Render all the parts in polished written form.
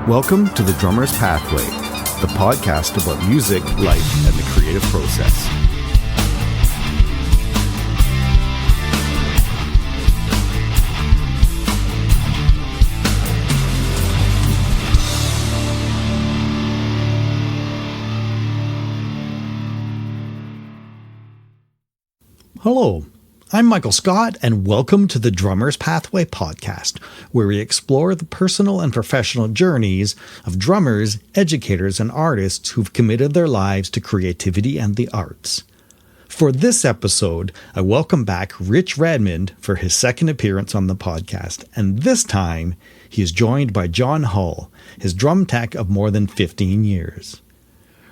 Welcome to The Drummer's Pathway, the podcast about music, life, and the creative process. Hello, I'm Michael Scott, and welcome to the Drummer's Pathway podcast, where we explore the personal and professional journeys of drummers, educators, and artists who've committed their lives to creativity and the arts. For this episode, I welcome back Rich Redmond for his second appearance on the podcast, and this time he is joined by Jon Hull, his drum tech of more than 15 years.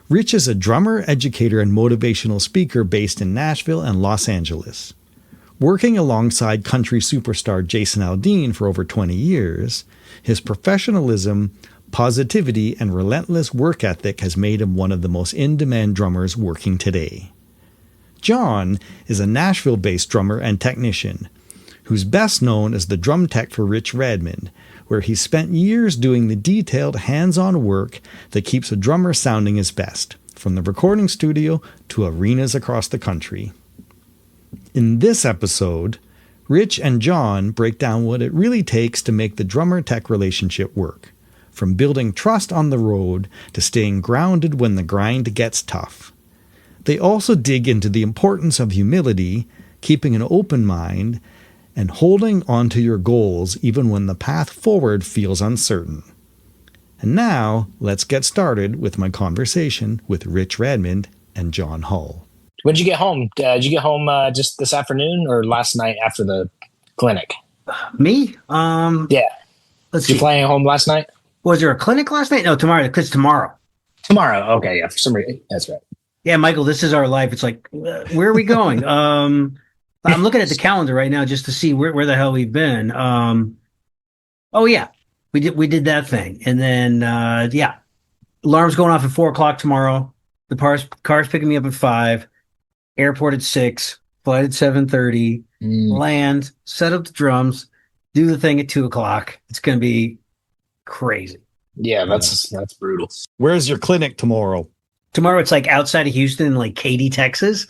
Rich is a drummer, educator, and motivational speaker based in Nashville and Los Angeles. Working alongside country superstar Jason Aldean for over 20 years, his professionalism, positivity, and relentless work ethic has made him one of the most in-demand drummers working today. Jon is a Nashville-based drummer and technician, who's best known as the drum tech for Rich Redmond, where he spent years doing the detailed hands-on work that keeps a drummer sounding his best, from the recording studio to arenas across the country. In this episode, Rich and Jon break down what it really takes to make the drummer-tech relationship work, from building trust on the road to staying grounded when the grind gets tough. They also dig into the importance of humility, keeping an open mind, and holding on to your goals even when the path forward feels uncertain. And now, let's get started with my conversation with Rich Redmond and Jon Hull. When did you get home? Did you get home just this afternoon or last night after the clinic? Me? Yeah. Let's You see. flying home last night? Was there a clinic last night? No, tomorrow, because tomorrow. Tomorrow. Okay, yeah. For some reason, that's right. Yeah, Michael, this is our life. It's like, where are we going? I'm looking at the calendar right now just to see where the hell we've been. Oh yeah, we did that thing, and then yeah, alarm's going off at 4:00 tomorrow. The car's picking me up at 5. Airport at 6. Flight at 7:30. Land, set up the drums, do the thing at 2:00. It's gonna be crazy. Yeah, that's brutal. Where's your clinic tomorrow? Tomorrow it's like outside of Houston, like Katy, Texas.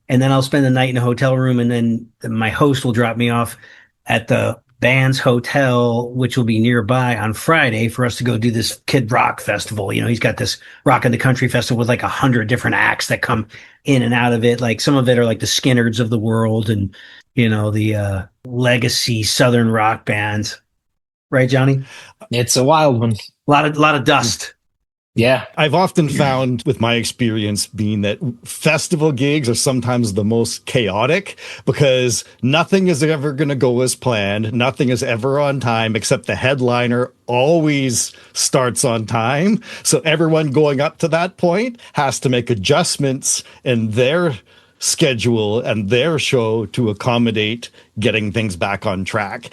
And then I'll spend the night in a hotel room, and then my host will drop me off at the band's hotel, which will be nearby on Friday for us to go do this Kid Rock festival. You know, he's got this Rock in the Country festival with like 100 different acts that come in and out of it. Like some of it are like the Skinnards of the world and, you know, the legacy Southern rock bands. Right, Johnny? It's a wild one. A lot of dust. Yeah. I've often found with my experience being that festival gigs are sometimes the most chaotic because nothing is ever going to go as planned. Nothing is ever on time except the headliner always starts on time. So everyone going up to that point has to make adjustments in their schedule and their show to accommodate getting things back on track.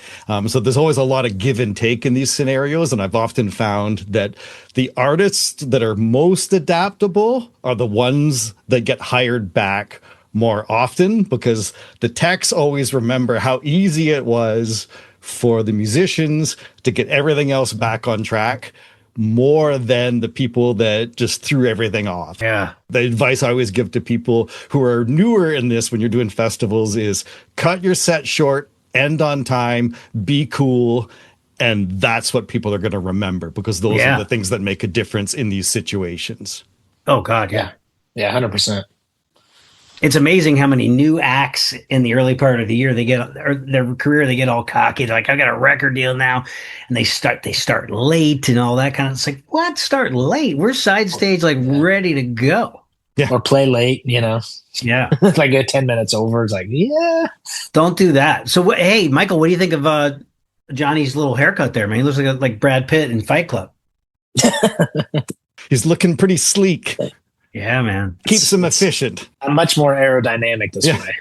So there's always a lot of give and take in these scenarios. And I've often found that the artists that are most adaptable are the ones that get hired back more often because the techs always remember how easy it was for the musicians to get everything else back on track more than the people that just threw everything off. Yeah. The advice I always give to people who are newer in this when you're doing festivals is cut your set short, end on time, be cool. And that's what people are going to remember because those are the things that make a difference in these situations. Oh, God. Yeah. Yeah, 100%. It's amazing how many new acts in the early part of the year they get, or their career, they get all cocky. They're like, I got a record deal now. And they start late and all that kind of, it's like, what? Start late? We're side stage, like ready to go. Yeah. Or play late, you know? Yeah. Like 10 minutes over. It's like, yeah. Don't do that. So hey, Michael, what do you think of Johnny's little haircut there, man? He looks like Brad Pitt in Fight Club. He's looking pretty sleek. Yeah, man. Keeps him efficient. I'm much more aerodynamic this way.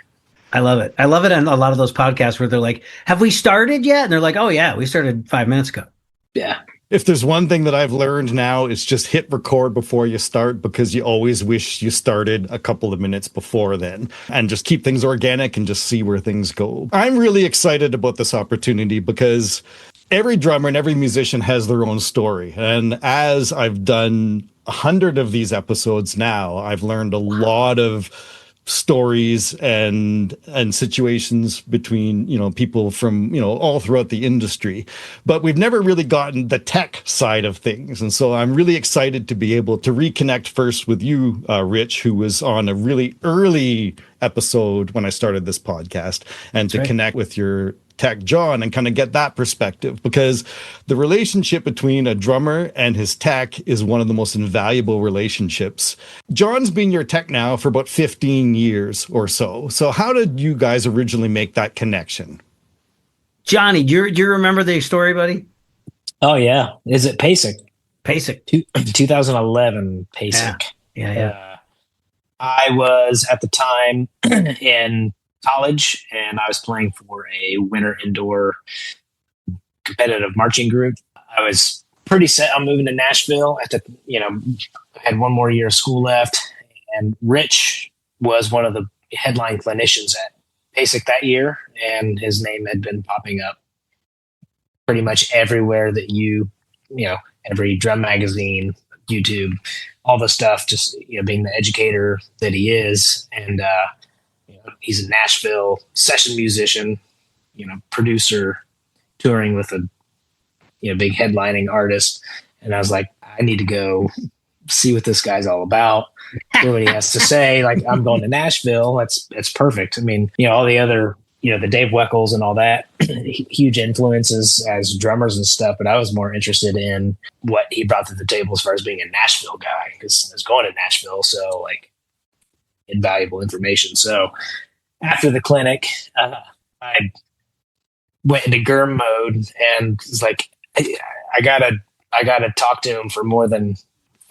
I love it. I love it on a lot of those podcasts where they're like, have we started yet? And they're like, oh, yeah, we started 5 minutes ago. Yeah. If there's one thing that I've learned now, it's just hit record before you start because you always wish you started a couple of minutes before then and just keep things organic and just see where things go. I'm really excited about this opportunity because every drummer and every musician has their own story. And as I've done 100 of these episodes now, I've learned a lot of stories and situations between, people from, all throughout the industry. But we've never really gotten the tech side of things. And so I'm really excited to be able to reconnect first with you, Rich, who was on a really early episode when I started this podcast, and to connect with your tech Jon and kind of get that perspective, because the relationship between a drummer and his tech is one of the most invaluable relationships. Jon's been your tech now for about 15 years or so. So how did you guys originally make that connection? Johnny, do you remember the story, buddy? Oh yeah. Is it PASIC? PASIC. 2011 PASIC. Yeah. I was at the time in college, and I was playing for a winter indoor competitive marching group. I was pretty set on moving to Nashville. I had one more year of school left, and Rich was one of the headline clinicians at PASIC that year, and his name had been popping up pretty much everywhere that every drum magazine, YouTube, all the stuff, just, being the educator that he is. And, he's a Nashville session musician, producer, touring with a, big headlining artist. And I was like, I need to go see what this guy's all about, hear what he has to say. Like, I'm going to Nashville. That's perfect. I mean, all the other, the Dave Weckels and all that, huge influences as drummers and stuff. But I was more interested in what he brought to the table as far as being a Nashville guy, because I was going to Nashville. So, like, invaluable information. So after the clinic, I went into GERM mode and was like, I gotta talk to him for more than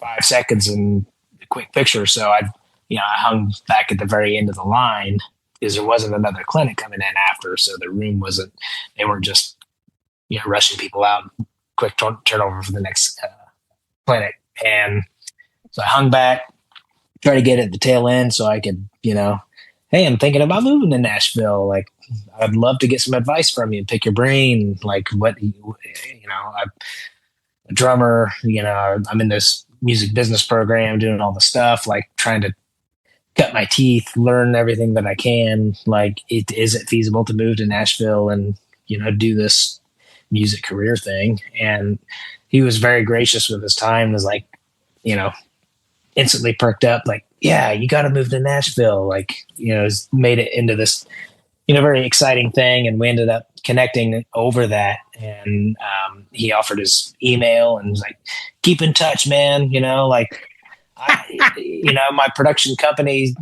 5 seconds in a quick picture. So I hung back at the very end of the line because there wasn't another clinic coming in after. So the room they weren't just, rushing people out, quick turnover for the next clinic. And so I hung back, try to get at the tail end so I could, hey, I'm thinking about moving to Nashville. Like, I'd love to get some advice from you, pick your brain. Like, I'm a drummer, I'm in this music business program, doing all the stuff, like trying to cut my teeth, learn everything that I can. Like, is it feasible to move to Nashville and, do this music career thing? And he was very gracious with his time, was like, instantly perked up, like, yeah, you got to move to Nashville. Like, it's made it into this, very exciting thing. And we ended up connecting over that. And he offered his email and was like, keep in touch, man. My production company,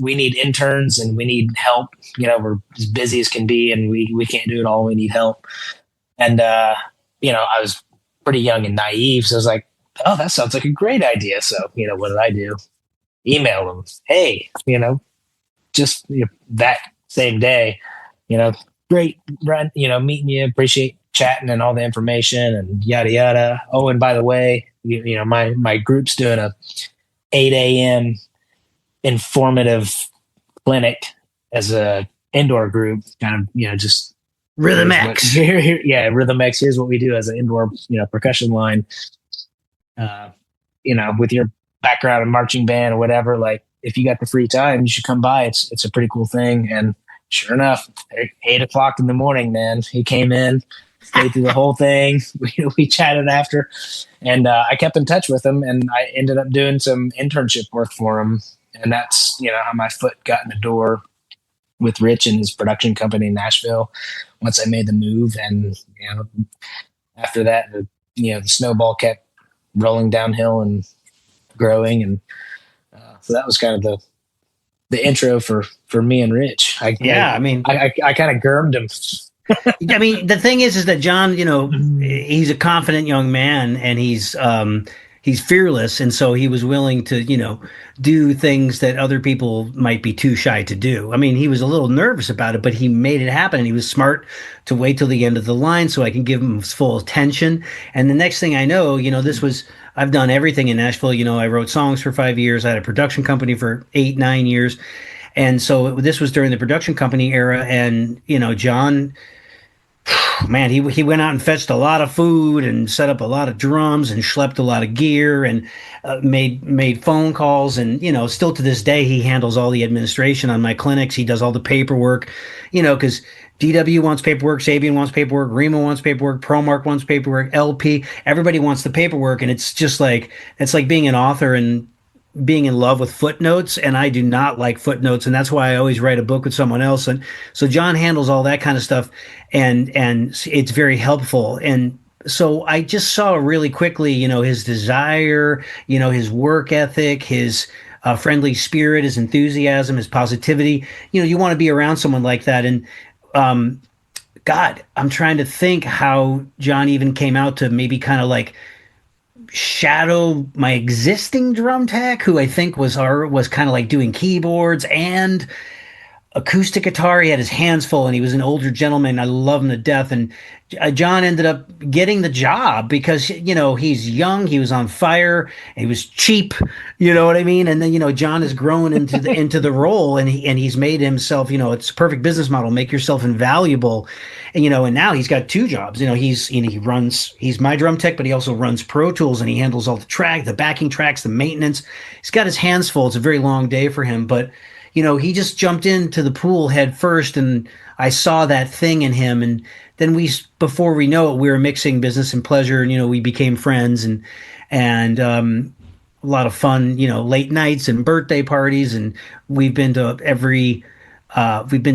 we need interns and we need help. We're as busy as can be, and we can't do it all. We need help. And, I was pretty young and naive. So I was like, oh, that sounds like a great idea. So, what did I do? Email them. Hey, that same day, great run, meeting you, appreciate chatting and all the information and yada, yada. Oh, and by the way, my group's doing a 8 a.m. informative clinic as a indoor group, kind of, just Rhythm X. Rhythm X. Here's what we do as an indoor, percussion line. With your background in marching band or whatever, like, if you got the free time, you should come by. It's a pretty cool thing. And sure enough, 8 o'clock in the morning, man, he came in, stayed through the whole thing. We chatted after, and I kept in touch with him, and I ended up doing some internship work for him. And that's, how my foot got in the door with Rich and his production company in Nashville once I made the move. And, after that, the snowball kept rolling downhill and growing. And so that was kind of the intro for me and Rich. I kind of GERMed him. I mean, the thing is that Jon, he's a confident young man, and he's fearless. And so he was willing to, do things that other people might be too shy to do. I mean, he was a little nervous about it, but he made it happen. And he was smart to wait till the end of the line so I can give him full attention. And the next thing I know, I've done everything in Nashville. I wrote songs for 5 years. I had a production company for 8-9 years. And so this was during the production company era. And, Jon Man, he went out and fetched a lot of food and set up a lot of drums and schlepped a lot of gear and made phone calls. And still to this day he handles all the administration on my clinics. He does all the paperwork, because DW wants paperwork, Sabian wants paperwork, Remo wants paperwork, ProMark wants paperwork, LP, everybody wants the paperwork. And it's just like it's like being an author and being in love with footnotes, and I do not like footnotes, and that's why I always write a book with someone else. And so Jon handles all that kind of stuff, and it's very helpful. And so I just saw really quickly, his desire, his work ethic, his friendly spirit, his enthusiasm, his positivity. You want to be around someone like that. And God, I'm trying to think how Jon even came out to maybe kind of like shadow my existing drum tech, who I think was kind of like doing keyboards and acoustic guitar. He had his hands full, and he was an older gentleman. I love him to death. And Jon ended up getting the job because he's young, he was on fire, he was cheap. You know what I mean? And then Jon has grown into the role, and he's made himself. It's a perfect business model. Make yourself invaluable. And now he's got two jobs. He's my drum tech, but he also runs Pro Tools, and he handles all the backing tracks, the maintenance. He's got his hands full. It's a very long day for him, but he just jumped into the pool head first, and I saw that thing in him. And then before we know it, we were mixing business and pleasure, and we became friends, and a lot of fun, late nights and birthday parties, and we've been to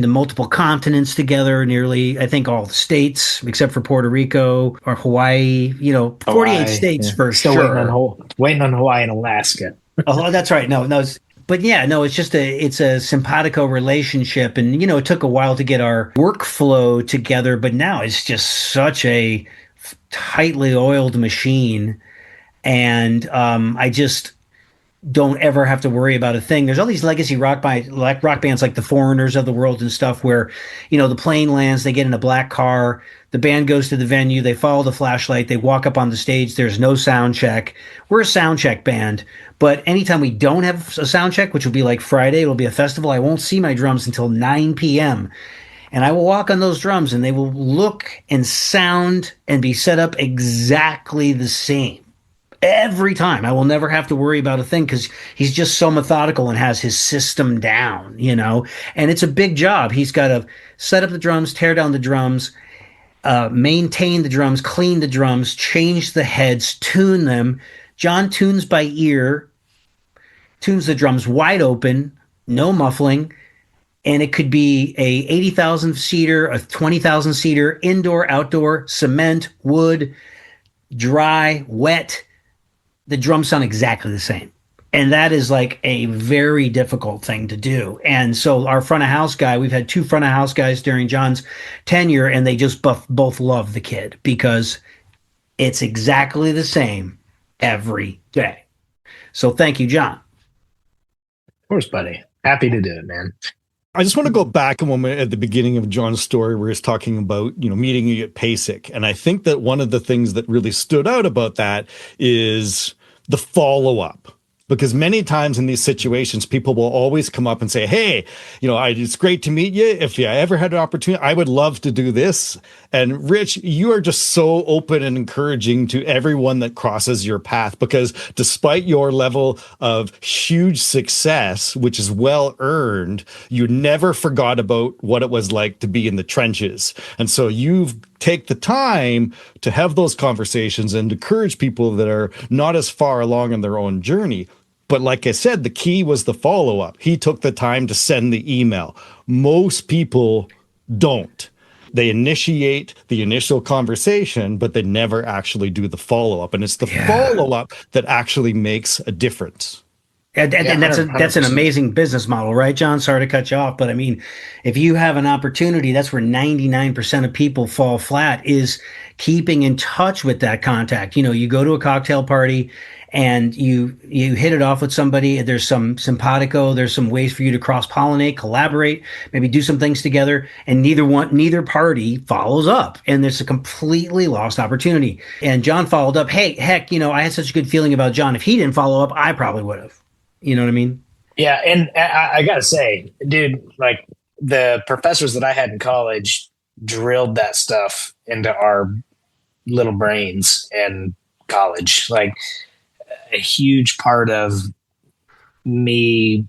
multiple continents together, nearly, I think, all the states except for Puerto Rico or Hawaii, 48 states for Still sure. Waiting on Hawaii and Alaska. Oh, that's right. No, but yeah, no, it's a simpatico relationship. And, it took a while to get our workflow together, but now it's just such a tightly oiled machine. And I just don't ever have to worry about a thing. There's all these legacy rock bands like the Foreigners of the world and stuff where, the plane lands, they get in a black car, the band goes to the venue, they follow the flashlight, they walk up on the stage, there's no sound check. We're a sound check band, but anytime we don't have a sound check, which will be like Friday, it'll be a festival, I won't see my drums until 9 p.m. And I will walk on those drums and they will look and sound and be set up exactly the same. Every time. I will never have to worry about a thing because he's just so methodical and has his system down, and it's a big job. He's got to set up the drums, tear down the drums, maintain the drums, clean the drums, change the heads, tune them. Jon tunes by ear, tunes the drums wide open, no muffling. And it could be a 80,000 seater, a 20,000 seater, indoor, outdoor, cement, wood, dry, wet. The drums sound exactly the same. And that is like a very difficult thing to do. And so our front of house guy, we've had two front of house guys during Jon's tenure, and they just both love the kid because it's exactly the same every day. So thank you, Jon. Of course, buddy. Happy to do it, man. I just want to go back a moment at the beginning of Jon's story where he's talking about, meeting you at PASIC. And I think that one of the things that really stood out about that is the follow-up. Because many times in these situations, people will always come up and say, hey, it's great to meet you. If you ever had an opportunity, I would love to do this. And Rich, you are just so open and encouraging to everyone that crosses your path, because despite your level of huge success, which is well earned, you never forgot about what it was like to be in the trenches. And so you've take the time to have those conversations and encourage people that are not as far along in their own journey. But like I said, the key was the follow-up. He took the time to send the email. Most people don't. They initiate the initial conversation, but they never actually do the follow-up. And it's the follow-up that actually makes a difference. And that's an amazing business model, right, Jon? Sorry to cut you off, but I mean, if you have an opportunity, that's where 99% of people fall flat, is keeping in touch with that contact. You go to a cocktail party and you hit it off with somebody. There's some simpatico. There's some ways for you to cross-pollinate, collaborate, maybe do some things together, and neither party follows up, and there's a completely lost opportunity. And Jon followed up. Hey, heck, I had such a good feeling about Jon. If he didn't follow up, I probably would have. You know what I mean? Yeah. And I got to say, dude, like the professors that I had in college, drilled that stuff into our little brains in college. Like a huge part of me,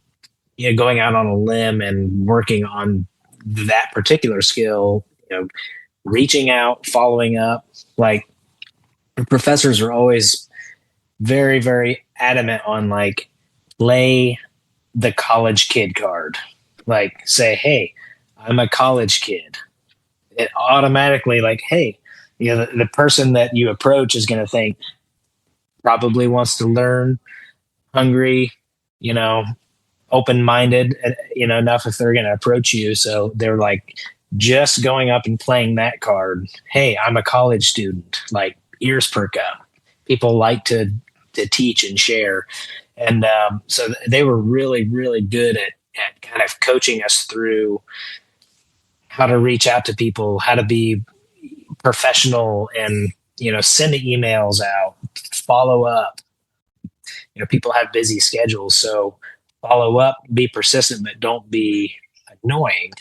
going out on a limb and working on that particular skill, reaching out, following up. Like professors are always very, very adamant on like play the college kid card. Like say, hey, I'm a college kid. It automatically like, hey, the person that you approach is going to think probably wants to learn, hungry, open-minded, enough if they're going to approach you. So they're like just going up and playing that card. Hey, I'm a college student. Like ears perk up. People like to teach and share. And so they were really, really good at kind of coaching us through how to reach out to people, how to be professional and, send emails out, follow up. People have busy schedules. So follow up, be persistent, but don't be annoying,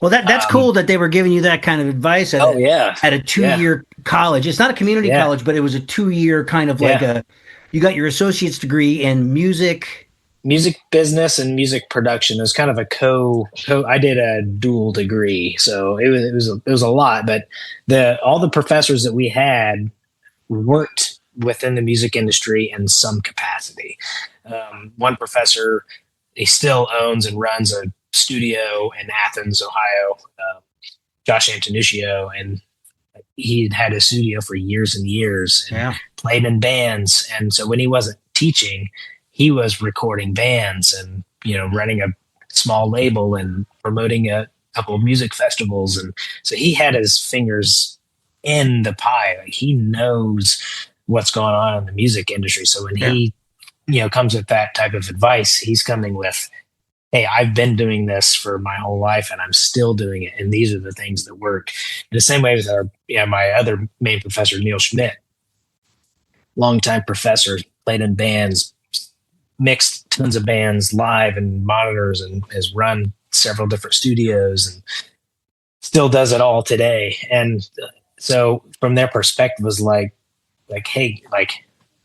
Well, that's cool that they were giving you that kind of advice at a 2-year college. It's not a community college, but it was a 2-year kind of like you got your associate's degree in music business and music production. It was kind of I did a dual degree. So it was a lot, but all the professors that we had worked within the music industry in some capacity. One professor, he still owns and runs a studio in Athens, Ohio, Josh Antonuccio, and he had a studio for years and years and played in bands. And so when he wasn't teaching, he was recording bands and, running a small label and promoting a couple of music festivals. And so he had his fingers in the pie. Like he knows what's going on in the music industry. So when he, comes with that type of advice, he's coming with, hey, I've been doing this for my whole life and I'm still doing it. And these are the things that work. In the same way with my other main professor, Neil Schmidt, longtime professor, played in bands, mixed tons of bands live and monitors, and has run several different studios and still does it all today. And so from their perspective was like, hey, like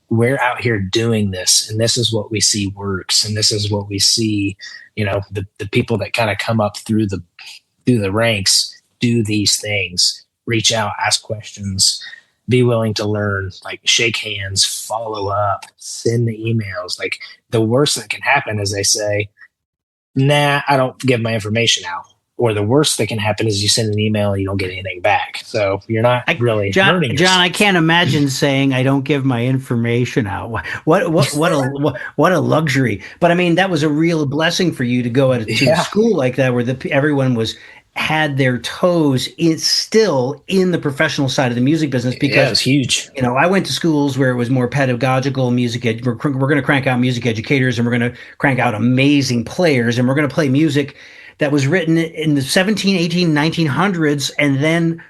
we're out here doing this and this is what we see works. And this is what we see, the people that kind of come up through the ranks, do these things, reach out, ask questions, be willing to learn, like shake hands, follow up, send the emails. Like the worst that can happen is they say, nah, I don't give my information out. Or the worst that can happen is you send an email and you don't get anything back. So you're not really hurting yourself. John, I can't imagine saying I don't give my information out. What a luxury. But I mean, that was a real blessing for you to go to a school like that where everyone had their toes still in the professional side of the music business, because it was huge. I went to schools where it was more pedagogical music. We're going to crank out music educators, and we're going to crank out amazing players, and we're going to play music that was written in the 17, 18, 1900s, and then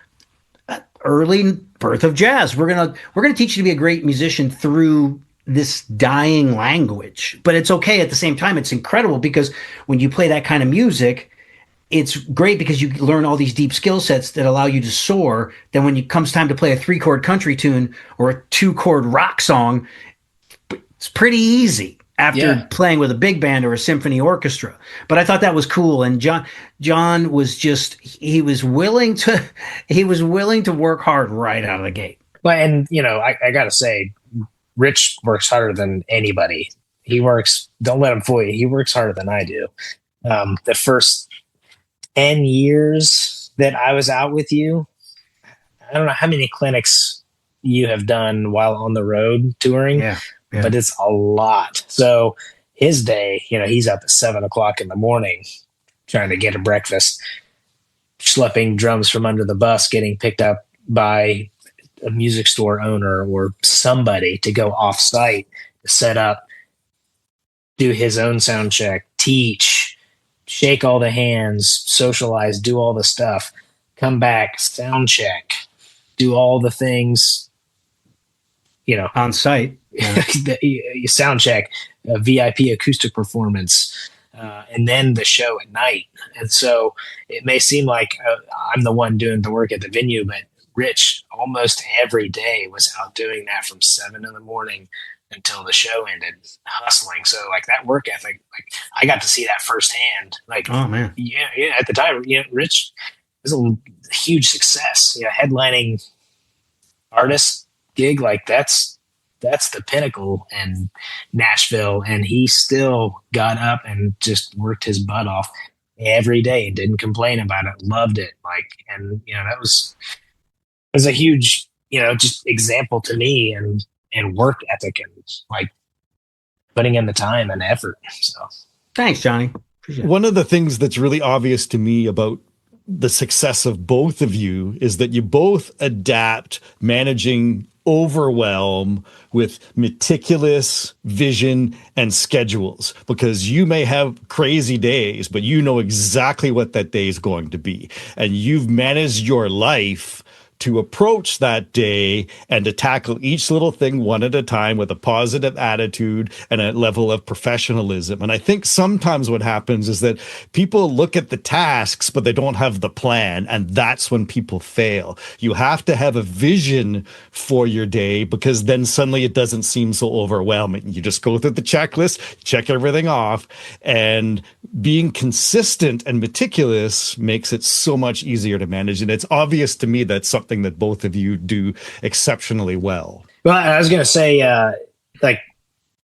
early birth of jazz. We're going to teach you to be a great musician through this dying language. But it's okay at the same time. It's incredible because when you play that kind of music, it's great because you learn all these deep skill sets that allow you to soar. Then when it comes time to play a 3-chord country tune or a 2-chord rock song, it's pretty easy after playing with a big band or a symphony orchestra. But I thought that was cool. And Jon was he was willing to work hard right out of the gate. Well, and I got to say, Rich works harder than anybody. Don't let him fool you. He works harder than I do. The first 10 years that I was out with you, I don't know how many clinics you have done while on the road touring, but it's a lot. So his day, he's up at 7:00 in the morning trying to get a breakfast, schlepping drums from under the bus, getting picked up by a music store owner or somebody to go off site to set up, do his own sound check, teach, shake all the hands, socialize, do all the stuff, come back, sound check, do all the things, on site, you sound check, a VIP acoustic performance, and then the show at night. And so it may seem like I'm the one doing the work at the venue, but Rich almost every day was out doing that from 7 in the morning until the show ended, hustling. So like that work ethic, like I got to see that firsthand. Like, oh man, yeah, at the time, Rich was a huge success. Headlining artist gig, like that's the pinnacle in Nashville, and he still got up and just worked his butt off every day and didn't complain about it, loved it. Like, and that was a huge just example to me, and work ethic and like putting in the time and effort. So thanks, Johnny. Appreciate it. One of the things that's really obvious to me about the success of both of you is that you both adapt managing overwhelm with meticulous vision and schedules, because you may have crazy days, but you know exactly what that day is going to be. And you've managed your life to approach that day and to tackle each little thing one at a time with a positive attitude and a level of professionalism. And I think sometimes what happens is that people look at the tasks, but they don't have the plan. And that's when people fail. You have to have a vision for your day, because then suddenly it doesn't seem so overwhelming. You just go through the checklist, check everything off, and being consistent and meticulous makes it so much easier to manage. And it's obvious to me that's something that both of you do exceptionally well. Well, I was going to say, like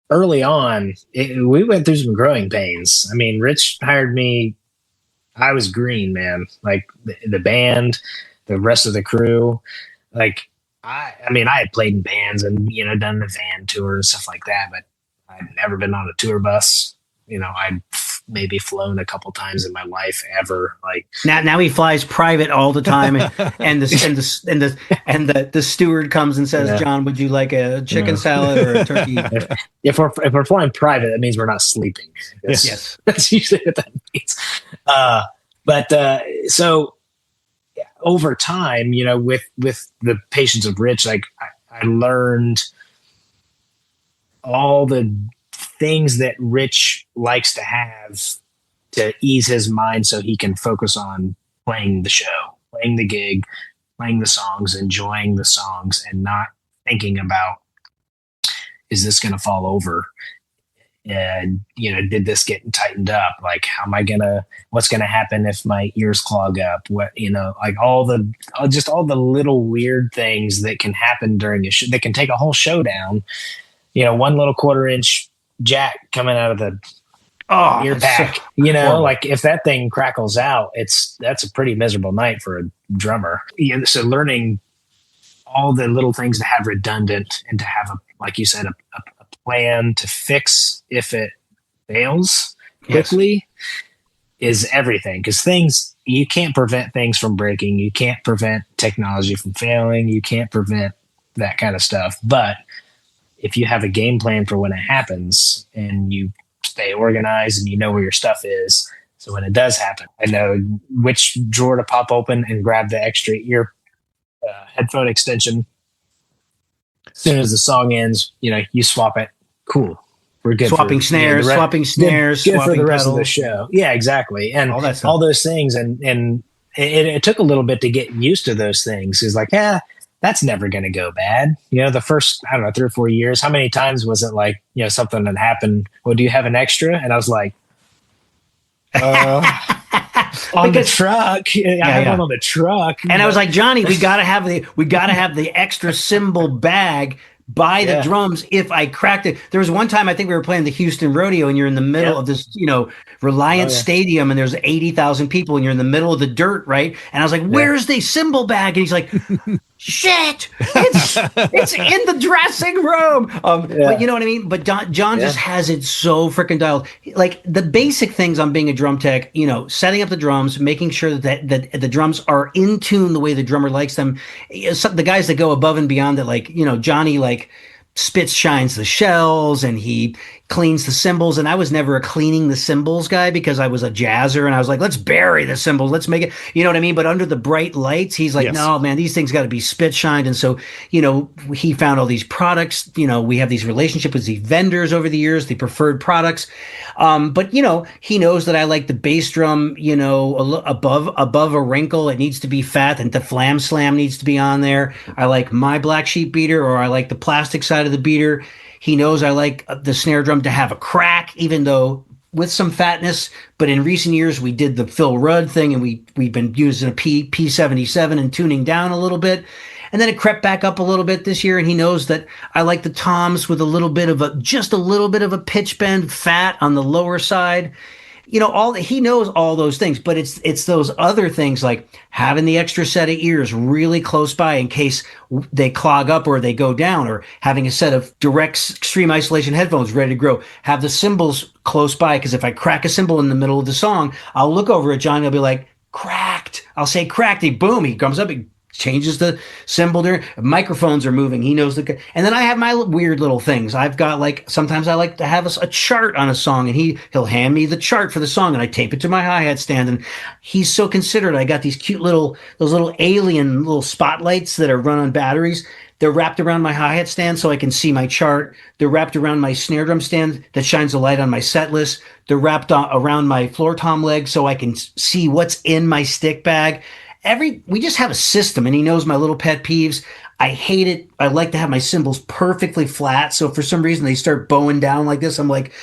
early on, we went through some growing pains. I mean, Rich hired me. I was green, man. Like the band, the rest of the crew. Like I mean, I had played in bands and done the van tour and stuff like that, but I'd never been on a tour bus. I'd maybe flown a couple times in my life ever. Like now he flies private all the time, and the steward comes and says, "John, would you like a chicken salad or a turkey?" If we're flying private, that means we're not sleeping. Yes, that's usually what that means. So over time, with the patience of Rich, like I learned all the things that Rich likes to have to ease his mind so he can focus on playing the show, playing the gig, playing the songs, enjoying the songs, and not thinking about, is this going to fall over? And, did this get tightened up? Like, what's going to happen if my ears clog up? What, like all the little weird things that can happen during a show that can take a whole show down. One little 1/4-inch jack coming out of the ear pack, horrible. Like if that thing crackles out, that's a pretty miserable night for a drummer. So learning all the little things to have redundant and to have like you said, a plan to fix if it fails quickly is everything. Because you can't prevent things from breaking. You can't prevent technology from failing. You can't prevent that kind of stuff. But if you have a game plan for when it happens and you stay organized and you know where your stuff is, so when it does happen, I know which drawer to pop open and grab the extra ear headphone extension. As soon as the song ends, you swap it. Cool. We're good. Swapping snares, good swapping for the rest pedals. of the show. Yeah, exactly. And all that stuff. All those things. And it took a little bit to get used to those things. It's like, that's never going to go bad. The first, 3 or 4 years, how many times was it like, something that happened? Well, do you have an extra? And I was like, on the truck. I had one on the truck. And I was like, Johnny, we gotta have the extra cymbal bag by the drums if I cracked it. There was one time I think we were playing the Houston Rodeo and you're in the middle of this, Reliance Stadium, and there's 80,000 people and you're in the middle of the dirt, right? And I was like, where's the cymbal bag? And he's like, shit, it's in the dressing room. But you know what I mean? But John just has it so freaking dialed. Like the basic things on being a drum tech, setting up the drums, making sure that the drums are in tune the way the drummer likes them. The guys that go above and beyond that, like, Johnny, like, spits shines the shells, and he cleans the cymbals, and I was never a cleaning the cymbals guy because I was a jazzer, and I was like, let's bury the cymbals, let's make it, you know what I mean? But under the bright lights, he's like, Yes. no, man, these things got to be spit shined. And so, he found all these products. We have these relationships with these vendors over the years, the preferred products. But he knows that I like the bass drum, above a wrinkle, it needs to be fat, and the flam slam needs to be on there. I like my black sheep beater, or I like the plastic side of the beater. He knows I like the snare drum to have a crack, even though with some fatness. But in recent years, we did the Phil Rudd thing, and we've been using a P77 and tuning down a little bit. And then it crept back up a little bit this year. And he knows that I like the toms with just a little bit of a pitch bend, fat on the lower side. He knows all those things, but it's those other things, like having the extra set of ears really close by in case they clog up or they go down, or having a set of direct extreme isolation headphones ready to go. Have the cymbals close by, because if I crack a cymbal in the middle of the song, I'll look over at John and he'll be like, cracked. I'll say cracked. He comes up, he changes the cymbal there. Microphones are moving. He knows and then I have my weird little things. I've got sometimes I like to have a chart on a song, and he'll hand me the chart for the song, and I tape it to my hi-hat stand. And he's so considerate. I got these cute those little alien little spotlights that are run on batteries. They're wrapped around my hi-hat stand so I can see my chart. They're wrapped around my snare drum stand that shines a light on my set list. They're wrapped around my floor tom leg so I can see what's in my stick bag. We just have a system, and he knows my little pet peeves. I hate it. I like to have my cymbals perfectly flat. So if for some reason they start bowing down like this, I'm like,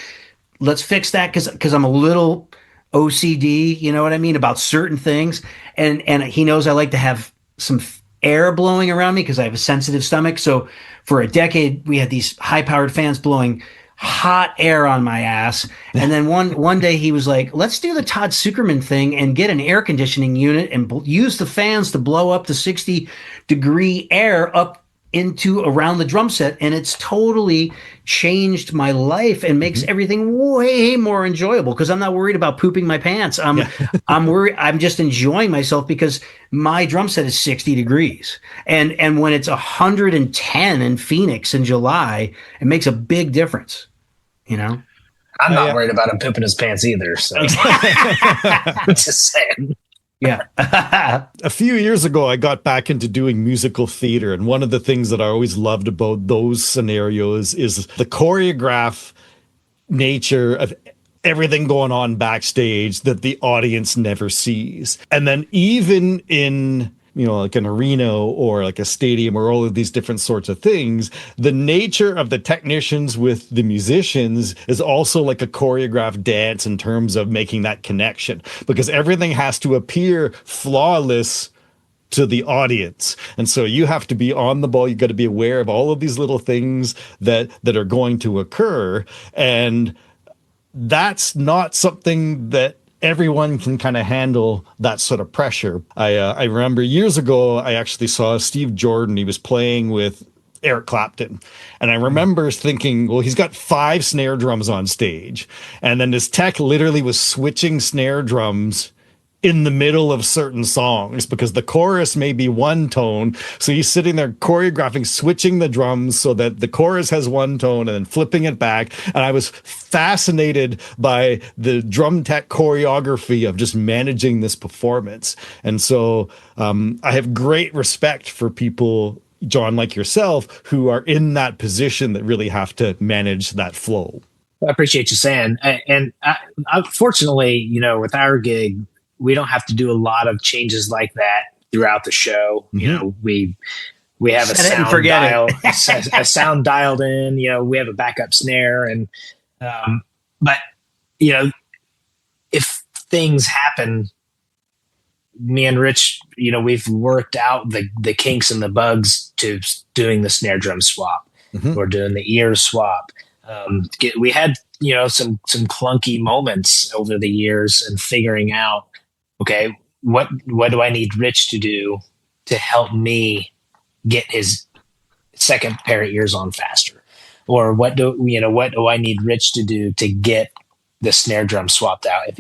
let's fix that, because I'm a little OCD, you know what I mean, about certain things. And he knows I like to have some air blowing around me because I have a sensitive stomach. So for a decade, we had these high-powered fans blowing hot air on my ass. And then one day he was like, let's do the Todd Sucherman thing and get an air conditioning unit and use the fans to blow up the 60-degree air up into around the drum set. And it's totally changed my life and makes everything way more enjoyable, because I'm not worried about pooping my pants. I'm worried. I'm just enjoying myself because my drum set is 60 degrees. And when it's 110 in Phoenix in July, it makes a big difference, I'm not worried about him pooping his pants either. So just saying. Yeah. A few years ago, I got back into doing musical theater. And one of the things that I always loved about those scenarios is the choreograph nature of everything going on backstage that the audience never sees. And then even in, like an arena or like a stadium or all of these different sorts of things, the nature of the technicians with the musicians is also like a choreographed dance in terms of making that connection, because everything has to appear flawless to the audience. And so you have to be on the ball. You got to be aware of all of these little things that are going to occur. And that's not something that everyone can kind of handle, that sort of pressure. I remember years ago, I actually saw Steve Jordan. He was playing with Eric Clapton. And I remember thinking, well, he's got 5 snare drums on stage. And then this tech literally was switching snare drums in the middle of certain songs because the chorus may be one tone. So he's sitting there choreographing, switching the drums so that the chorus has one tone and then flipping it back. And I was fascinated by the drum tech choreography of just managing this performance. And so I have great respect for people, Jon, like yourself, who are in that position that really have to manage that flow. I appreciate you saying. And fortunately, with our gig, we don't have to do a lot of changes like that throughout the show. We have a sound dialed in, we have a backup snare, and but if things happen, me and Rich, we've worked out the kinks and the bugs to doing the snare drum swap or doing the ear swap. We had some clunky moments over the years and figuring out, okay, what do I need Rich to do to help me get his second pair of ears on faster? Or what do I need Rich to do to get the snare drum swapped out? If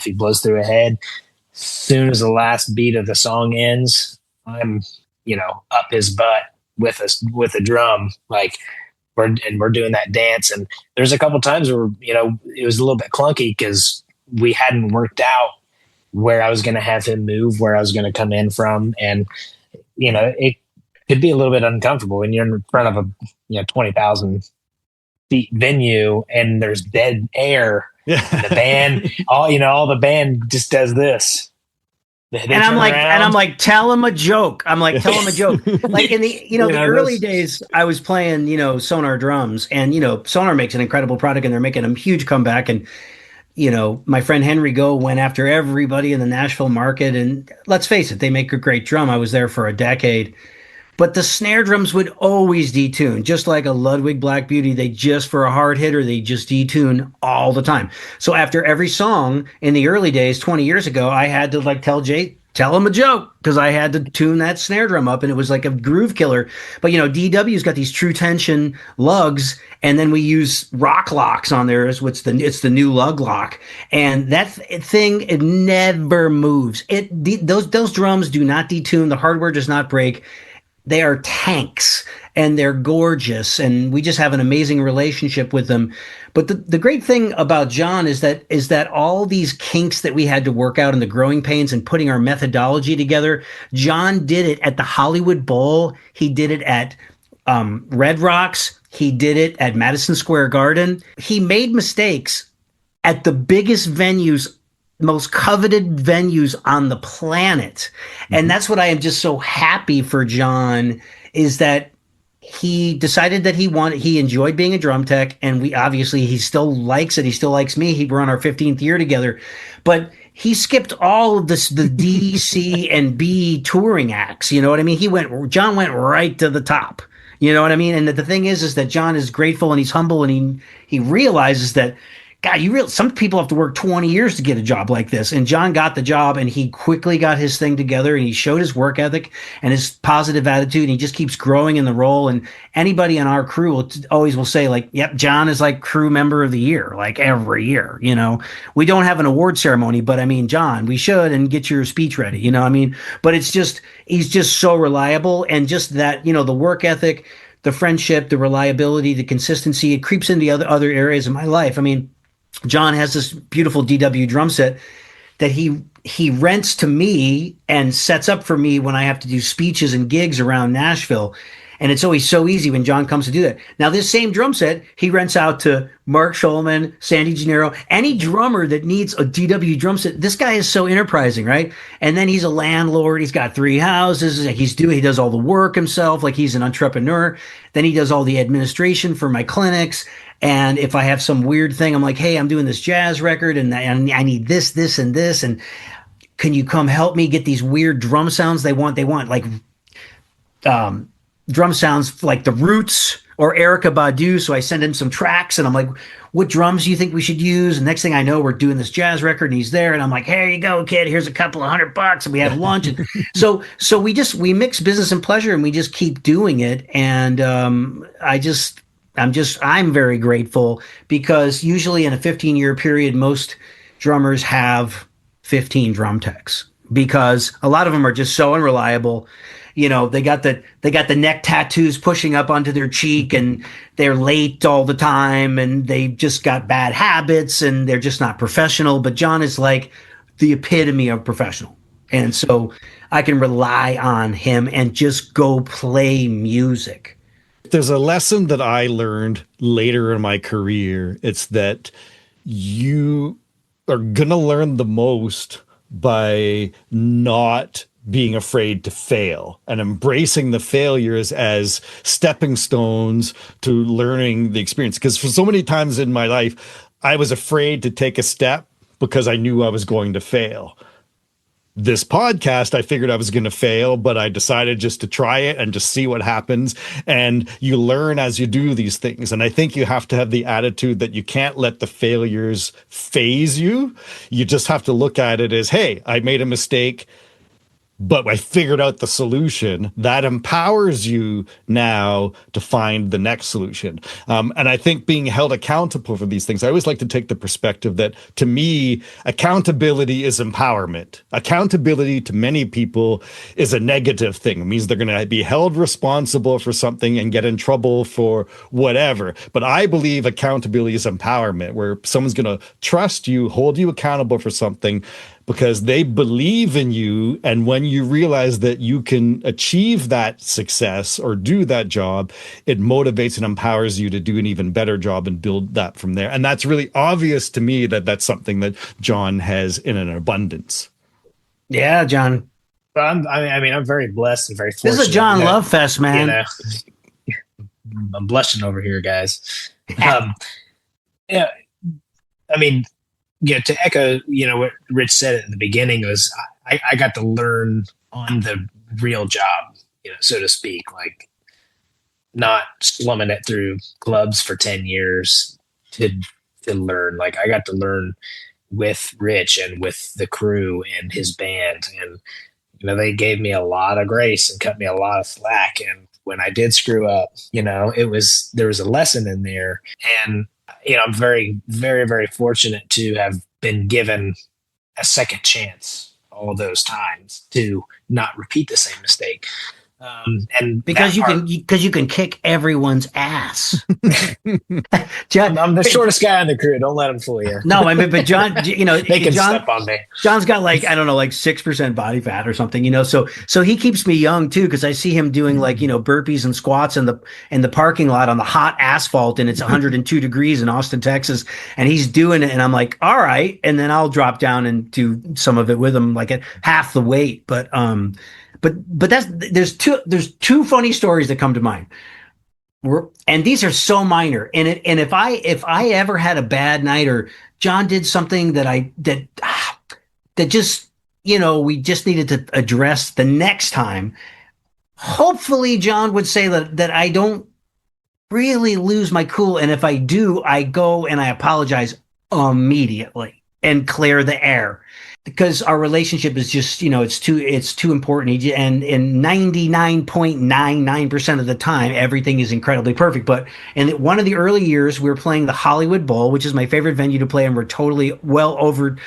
he blows through a head, as soon as the last beat of the song ends, I'm up his butt with a drum, like we're doing that dance. And there's a couple times where, it was a little bit clunky because we hadn't worked out where I was going to have him move, where I was going to come in from. And, it could be a little bit uncomfortable when you're in front of a, 20,000 seat venue and there's dead air. Yeah. And the band, all the band just does this. And I'm like, tell him a joke. Like in the, the early days, I was playing, Sonar drums, and, Sonar makes an incredible product and they're making a huge comeback. And, my friend Henry Go went after everybody in the Nashville market. And let's face it, they make a great drum. I was there for a decade. But the snare drums would always detune, just like a Ludwig Black Beauty. For a hard hitter, they just detune all the time. So after every song in the early days, 20 years ago, I had to tell him a joke, because I had to tune that snare drum up, and it was like a groove killer. But, DW's got these true tension lugs, and then we use rock locks on there. It's the new lug lock. And that thing, it never moves. Those drums do not detune. The hardware does not break. They are tanks, and they're gorgeous, and we just have an amazing relationship with them. But the great thing about Jon is that all these kinks that we had to work out and the growing pains and putting our methodology together, Jon did it at the Hollywood Bowl. He did it at Red Rocks. He did it at Madison Square Garden. He made mistakes at the biggest venues, most coveted venues on the planet. And that's what I am just so happy for Jon, is that he decided that he enjoyed being a drum tech, and he still likes it. He still likes me. We're on our 15th year together, but he skipped all of this, the D, C, and B touring acts. You know what I mean? Jon went right to the top. You know what I mean? And the thing is that Jon is grateful and he's humble, and he realizes that, God, some people have to work 20 years to get a job like this. And Jon got the job, and he quickly got his thing together, and he showed his work ethic and his positive attitude. And he just keeps growing in the role. And anybody on our crew will say, like, yep, Jon is like crew member of the year, like every year. We don't have an award ceremony, but I mean, Jon, we should, and get your speech ready. But he's just so reliable, and just that, the work ethic, the friendship, the reliability, the consistency, it creeps into other areas of my life. I mean, Jon has this beautiful DW drum set that he rents to me and sets up for me when I have to do speeches and gigs around Nashville. And it's always so easy when Jon comes to do that. Now, this same drum set, he rents out to Mark Schulman, Sandy Gennaro, any drummer that needs a DW drum set. This guy is so enterprising, right? And then he's a landlord. He's got 3 houses. He does all the work himself, like he's an entrepreneur. Then he does all the administration for my clinics. And if I have some weird thing, I'm like, hey, I'm doing this jazz record, and I need this, and this, and can you come help me get these weird drum sounds they want? They want like drum sounds like the Roots or Erykah Badu. So I send him some tracks, and I'm like, what drums do you think we should use? And next thing I know, we're doing this jazz record, and he's there, and I'm like, here you go, kid. Here's a couple of $100, and we have lunch. And so we mix business and pleasure, and we just keep doing it. And I'm very grateful, because usually in a 15-year period, most drummers have 15 drum techs, because a lot of them are just so unreliable. They got the neck tattoos pushing up onto their cheek, and they're late all the time, and they just got bad habits, and they're just not professional. But Jon is like the epitome of professional. And so I can rely on him and just go play music. There's a lesson that I learned later in my career. It's that you are going to learn the most by not being afraid to fail and embracing the failures as stepping stones to learning the experience. Because for so many times in my life, I was afraid to take a step because I knew I was going to fail. This podcast, I figured I was going to fail, but I decided just to try it and just see what happens. And you learn as you do these things. And I think you have to have the attitude that you can't let the failures phase you. You just have to look at it as, hey, I made a mistake. but I figured out the solution. That empowers you now to find the next solution. And I think being held accountable for these things, I always like to take the perspective that, to me, accountability is empowerment. Accountability to many people is a negative thing. It means they're going to be held responsible for something and get in trouble for whatever. But I believe accountability is empowerment, where someone's going to trust you, hold you accountable for something, because they believe in you. And when you realize that you can achieve that success or do that job, it motivates and empowers you to do an even better job and build that from there. And that's really obvious to me that that's something that Jon has in an abundance. Yeah, Jon. I'm very blessed and very fortunate. This is a Jon love fest, man. I'm blushing over here, guys. Yeah, I mean, yeah, to echo, what Rich said at the beginning was I got to learn on the real job, so to speak, like not slumming it through clubs for 10 years to learn. Like I got to learn with Rich and with the crew and his band. And, they gave me a lot of grace and cut me a lot of slack. And when I did screw up, there was a lesson in there. And I'm very, very, very fortunate to have been given a second chance all those times to not repeat the same mistake. And because you can kick everyone's ass. Jon, I'm the shortest guy on the crew. Don't let him fool you. No, but Jon, they can step on me. Jon's got like 6% body fat or something, so he keeps me young too, because I see him doing burpees and squats in the parking lot on the hot asphalt, and it's 102 degrees in Austin, Texas, and he's doing it, and I'm like, all right, and then I'll drop down and do some of it with him, like at half the weight, but there's two funny stories that come to mind. And these are so minor. And if I ever had a bad night, or Jon did something that just, we just needed to address the next time, hopefully Jon would say that I don't really lose my cool. And if I do, I go and I apologize immediately and clear the air. Because our relationship is just, it's too important. And in 99.99% of the time, everything is incredibly perfect. But in one of the early years, we were playing the Hollywood Bowl, which is my favorite venue to play, and we're totally well overdue.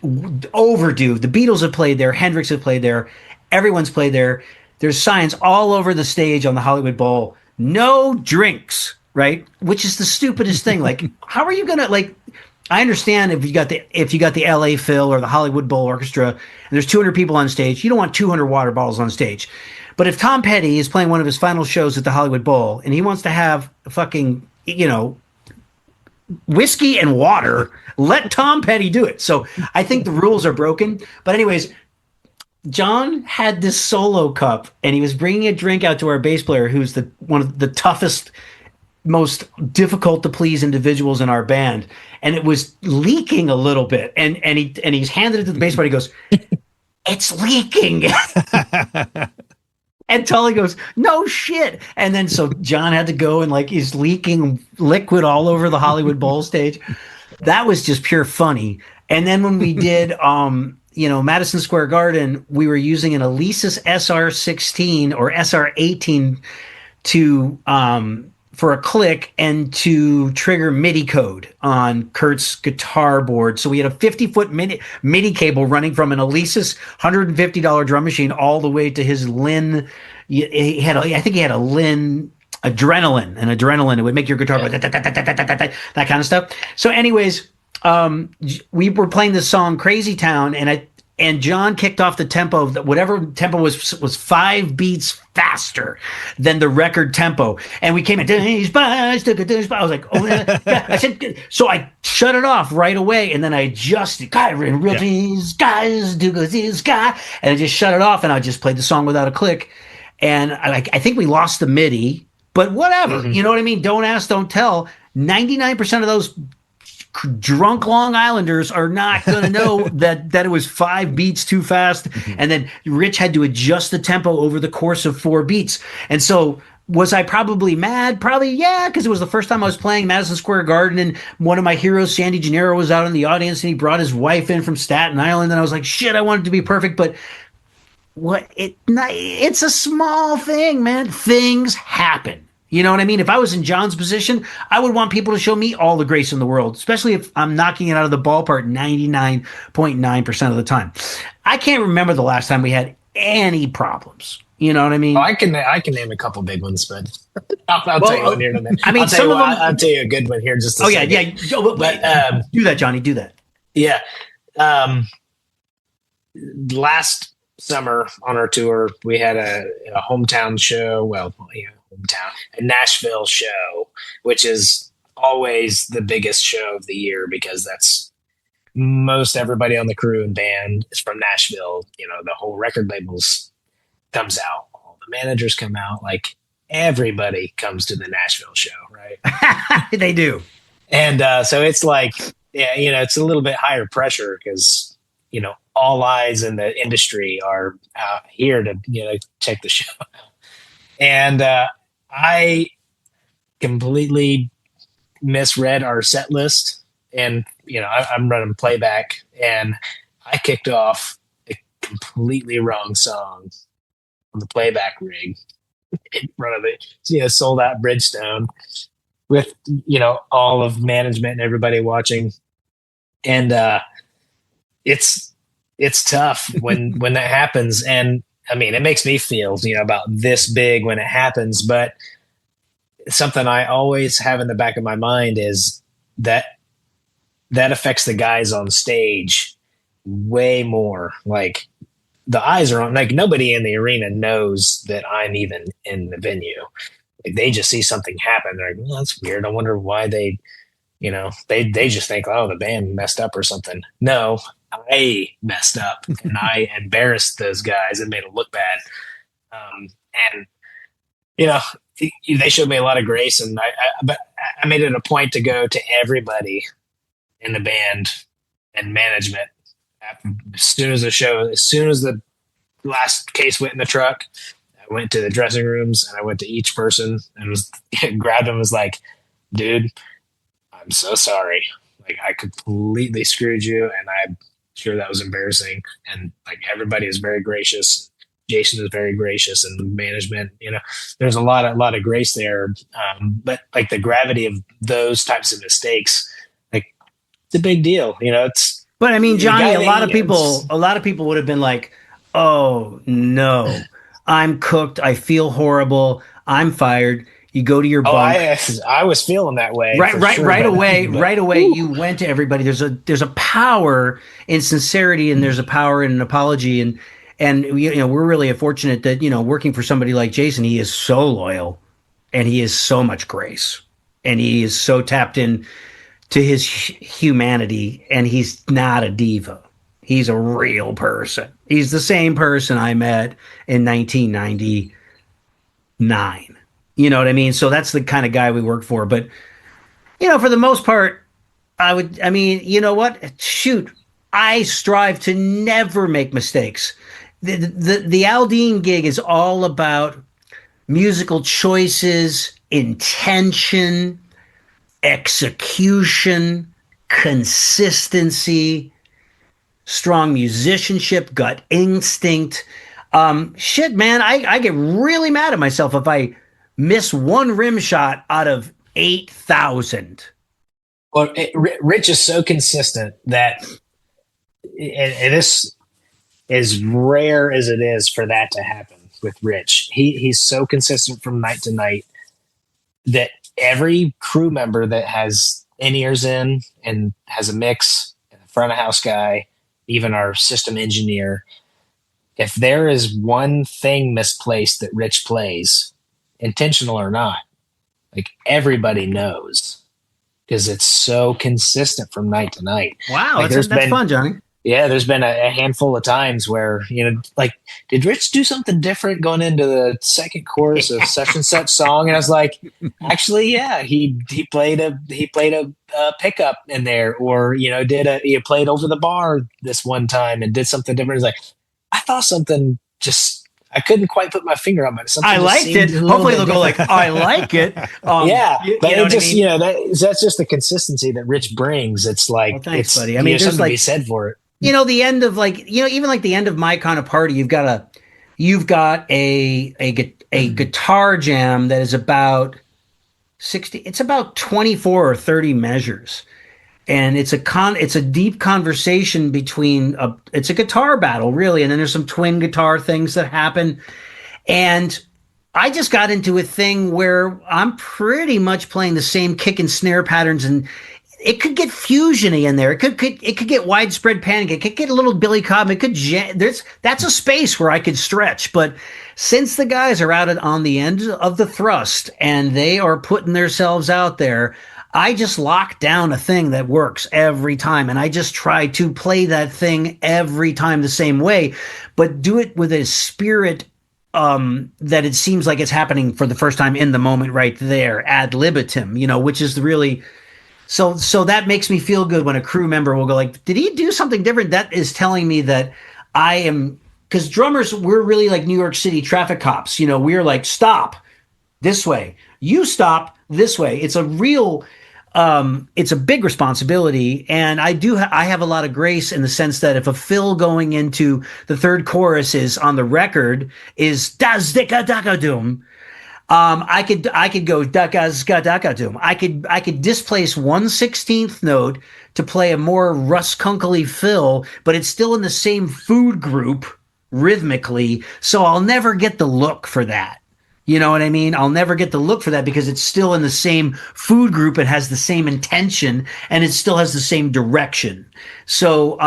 The Beatles have played there. Hendrix have played there. Everyone's played there. There's signs all over the stage on the Hollywood Bowl. No drinks, right? Which is the stupidest thing. Like, how are you going to, I understand if you got the LA Phil or the Hollywood Bowl Orchestra and there's 200 people on stage, you don't want 200 water bottles on stage. But if Tom Petty is playing one of his final shows at the Hollywood Bowl and he wants to have fucking, whiskey and water, let Tom Petty do it. So I think the rules are broken. But anyways, Jon had this solo cup and he was bringing a drink out to our bass player, who's one of the toughest, most difficult to please individuals in our band, and it was leaking a little bit, and he's handed it to the bass player. He goes, "It's leaking," and Tully goes, "No shit." And then so Jon had to go and he's leaking liquid all over the Hollywood Bowl stage. That was just pure funny. And then when we did Madison Square Garden, we were using an Alesis SR16 or SR18 for a click and to trigger MIDI code on Kurt's guitar board. So we had a 50-foot MIDI cable running from an Alesis $150 drum machine all the way to his Lin. I think he had a Lin adrenaline. It would make your guitar go that kind of stuff. So anyways, we were playing this song Crazy Town, and Jon kicked off the tempo. Whatever tempo was 5 beats faster than the record tempo. And we came in, I was like, oh, yeah. I said, so I shut it off right away. And then I adjusted, and I just shut it off, and I just played the song without a click. And I think we lost the MIDI, but whatever. Mm-hmm. You know what I mean? Don't ask, don't tell. 99% of those drunk Long Islanders are not going to know that it was 5 beats too fast. Mm-hmm. And then Rich had to adjust the tempo over the course of 4 beats. And so was I probably mad? Probably, yeah, because it was the first time I was playing Madison Square Garden, and one of my heroes, Sandy Gennaro, was out in the audience, and he brought his wife in from Staten Island, and I was like, shit, I want it to be perfect. But it's a small thing, man. Things happen. You know what I mean? If I was in Jon's position, I would want people to show me all the grace in the world, especially if I'm knocking it out of the ballpark 99.9% of the time. I can't remember the last time we had any problems. You know what I mean? I can name a couple big ones, but I'll tell you one here in a minute. I mean, I'll tell you a good one here in just a second. Yeah. Do that, Johnny. Do that. Yeah. Last summer on our tour, we had a hometown show. Well, a Nashville show, which is always the biggest show of the year because that's most everybody on the crew and band is from Nashville. The whole record labels comes out, all the managers come out, like everybody comes to the Nashville show, right? They do. And so it's like, it's a little bit higher pressure because, all eyes in the industry are here to, check the show out. And I completely misread our set list. And, I'm running playback and I kicked off a completely wrong song on the playback rig in front of it, sold out Bridgestone with, all of management and everybody watching. And it's tough when that happens. And I mean, it makes me feel, about this big when it happens, but something I always have in the back of my mind is that affects the guys on stage way more. Like the eyes are on, like nobody in the arena knows that I'm even in the venue. Like they just see something happen. They're like, well, that's weird. I wonder why they just think, oh, the band messed up or something. No, I messed up and I embarrassed those guys and made them look bad. And they showed me a lot of grace, and but I made it a point to go to everybody in the band and management as soon as the last case went in the truck. I went to the dressing rooms and I went to each person and grabbed them and was like, dude, I'm so sorry. Like I completely screwed you, and I'm sure that was embarrassing. And like everybody is very gracious. Jason is very gracious, and the management, there's a lot of grace there. But like the gravity of those types of mistakes, like it's a big deal. But I mean, Johnny, a lot of people would have been like, oh no, I'm cooked. I feel horrible. I'm fired. You go to your bunk. I was feeling that way. Right away. You went to everybody. There's a power in sincerity, and there's a power in an apology. And we're really fortunate that, working for somebody like Jason, he is so loyal and he is so much grace and he is so tapped in to his humanity, and he's not a diva. He's a real person. He's the same person I met in 1999. You know what I mean? So that's the kind of guy we work for. But, for the most part, you know what? Shoot, I strive to never make mistakes. The Aldean gig is all about musical choices, intention, execution, consistency, strong musicianship, gut instinct. Shit, man, I get really mad at myself if I miss one rim shot out of 8,000. Well, Rich is so consistent that it is as rare as it is for that to happen with Rich. He's so consistent from night to night that every crew member that has in-ears in and has a mix, and a front of house guy, even our system engineer, if there is one thing misplaced that Rich plays, intentional or not, like everybody knows because it's so consistent from night to night. Wow, like that's fun, Johnny. Yeah, there's been a handful of times where, like, did Rich do something different going into the second chorus of such and such song? And I was like, actually, yeah, he played a pickup in there, or he played over the bar this one time and did something different. It's like, I thought something I couldn't quite put my finger on it. I liked it. Hopefully they'll go like, I like it. Yeah, but it just, that's just the consistency that Rich brings. It's like, well, thanks, it's, buddy. I mean, there's something to be said for it. The end of even like the end of My Kind of Party, you've got you've got a guitar jam that is about 60, it's about 24 or 30 measures. And it's a deep conversation between it's a guitar battle really, and then there's some twin guitar things that happen. And I just got into a thing where I'm pretty much playing the same kick and snare patterns, and it could get fusiony in there. It could get widespread panic. It could get a little Billy Cobb. That's a space where I could stretch. But since the guys are on the end of the thrust and they are putting themselves out there, I just lock down a thing that works every time, and I just try to play that thing every time the same way, but do it with a spirit that it seems like it's happening for the first time in the moment right there, ad libitum, which is really so that makes me feel good when a crew member will go like, did he do something different? That is telling me that I am, because drummers, we're really like New York City traffic cops. We're like, stop this way, you stop this way. It's a big responsibility, and I have a lot of grace in the sense that if a fill going into the third chorus is on the record is das dicka daka doom, I could go daka ska daka doom. I could displace 1/16th note to play a more Russ Kunkley fill, but it's still in the same food group rhythmically, so I'll never get the look for that. You know what I mean? I'll never get the look for that because it's still in the same food group. It has the same intention and it still has the same direction. So,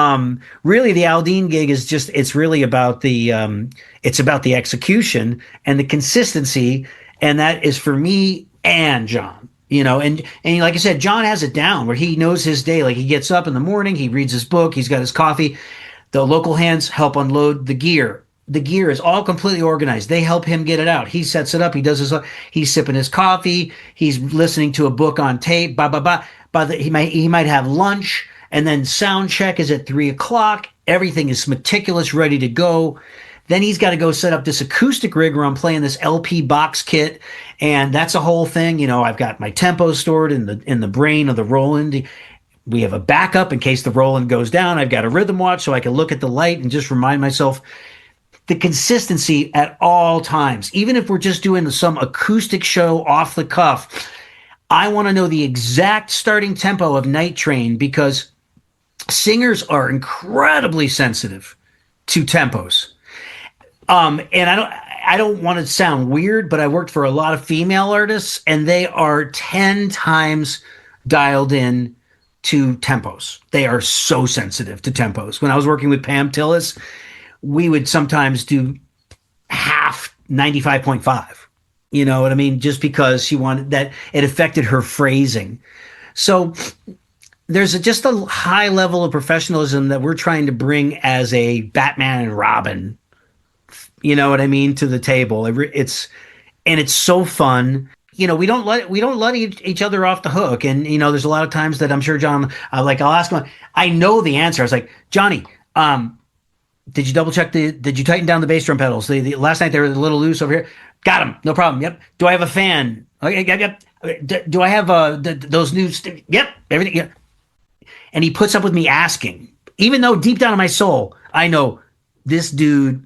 really the Aldean gig is it's really about it's about the execution and the consistency. And that is for me and Jon, and like I said, Jon has it down where he knows his day. Like he gets up in the morning, he reads his book, he's got his coffee. The local hands help unload the gear. The gear is all completely organized. They help him get it out. He sets it up. He does he's sipping his coffee. He's listening to a book on tape. He might have lunch, and then sound check is at 3:00. Everything is meticulous, ready to go. Then he's got to go set up this acoustic rig where I'm playing this LP box kit, and that's a whole thing. I've got my tempo stored in the brain of the Roland. We have a backup in case the Roland goes down. I've got a rhythm watch so I can look at the light and just remind myself the consistency at all times. Even if we're just doing some acoustic show off the cuff, I want to know the exact starting tempo of Night Train because singers are incredibly sensitive to tempos. And I don't want to sound weird, but I worked for a lot of female artists and they are 10 times dialed in to tempos. They are so sensitive to tempos. When I was working with Pam Tillis, we would sometimes do half 95.5. You know what I mean? Just because she wanted that, it affected her phrasing. So there's just a high level of professionalism that we're trying to bring as a Batman and Robin, you know what I mean, to the table. It's so fun. We don't let each other off the hook. And, there's a lot of times that I'm sure Jon, I'll ask him, I know the answer. I was like, Johnny, did you double check did you tighten down the bass drum pedals? The last night they were a little loose over here. Got them. No problem. Yep. Do I have a fan? Okay. Yep. Do I have those new? Yep. Everything. Yep. And he puts up with me asking, even though deep down in my soul, I know this dude,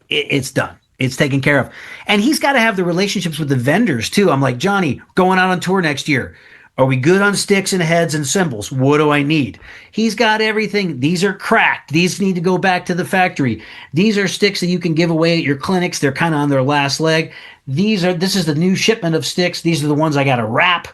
it's done. It's taken care of. And he's got to have the relationships with the vendors too. I'm like, Johnny, going out on tour next year. Are we good on sticks and heads and cymbals? What do I need? He's got everything. These are cracked. These need to go back to the factory. These are sticks that you can give away at your clinics. They're kind of on their last leg. This is the new shipment of sticks. These are the ones I got to wrap.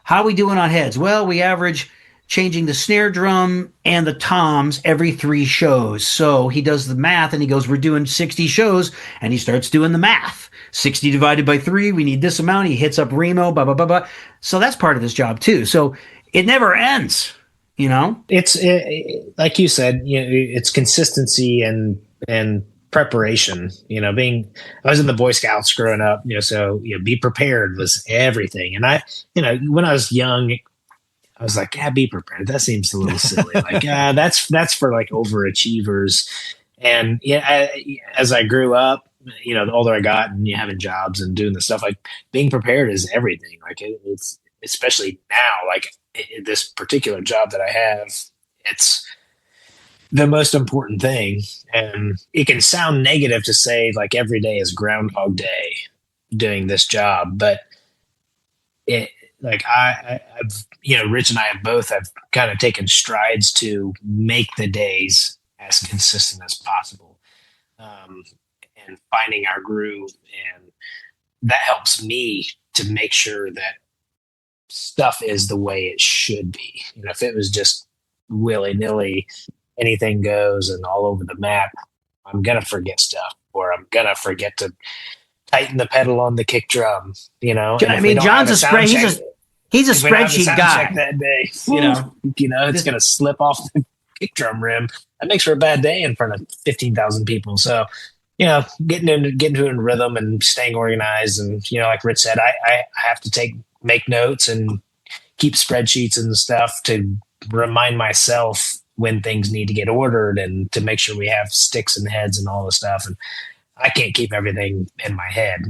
How are we doing on heads? Well, we average changing the snare drum and the toms every 3 shows. So he does the math and he goes, we're doing 60 shows, and he starts doing the math. 60 divided by 3, we need this amount. He hits up Remo, blah, blah, blah, blah. So that's part of his job too. So it never ends, It's like you said, it's consistency and preparation, I was in the Boy Scouts growing up, so, be prepared was everything. And when I was young, I was like, yeah, be prepared. That seems a little silly. Like, that's for like overachievers. And as I grew up, the older I got and having jobs and doing the stuff, like being prepared is everything. Like it's especially now, like this particular job that I have, the most important thing. And it can sound negative to say like every day is Groundhog Day doing this job, but it like I've Rich and I have kind of taken strides to make the days as consistent as possible, and finding our groove, and that helps me to make sure that stuff is the way it should be. If it was just willy nilly, anything goes and all over the map, I'm gonna forget stuff, or I'm gonna forget to tighten the pedal on the kick drum, And I mean, John's a spread. He's a spreadsheet guy. That day, it's Just- going to slip off the kick drum rim. That makes for a bad day in front of 15,000 people. So, getting into a rhythm and staying organized, and like Rich said, I have to make notes and keep spreadsheets and stuff to remind myself when things need to get ordered, and to make sure we have sticks and heads and all the stuff. And I can't keep everything in my head.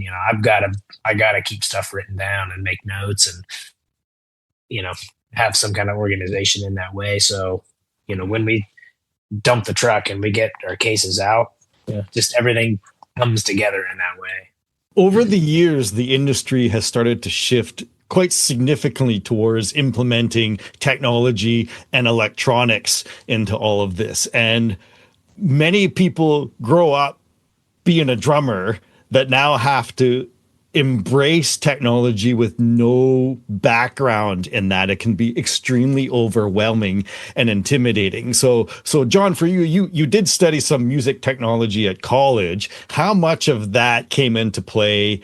I gotta keep stuff written down and make notes, and have some kind of organization in that way. So, when we dump the truck and we get our cases out, just everything comes together in that way. Over the years, the industry has started to shift quite significantly towards implementing technology and electronics into all of this. And many people grow up being a drummer that now have to embrace technology with no background in that. It can be extremely overwhelming and intimidating. So Jon, for you did study some music technology at college. How much of that came into play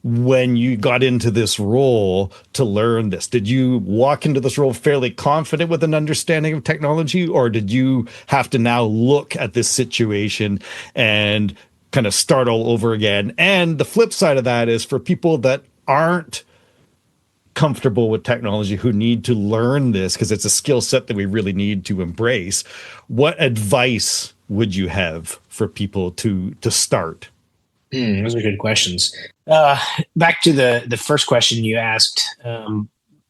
when you got into this role to learn this? Did you walk into this role fairly confident with an understanding of technology, or did you have to now look at this situation and kind of start all over again? And the flip side of that is for people that aren't comfortable with technology, who need to learn this because it's a skill set that we really need to embrace, what advice would you have for people to start? Those are good questions. Back to the first question you asked,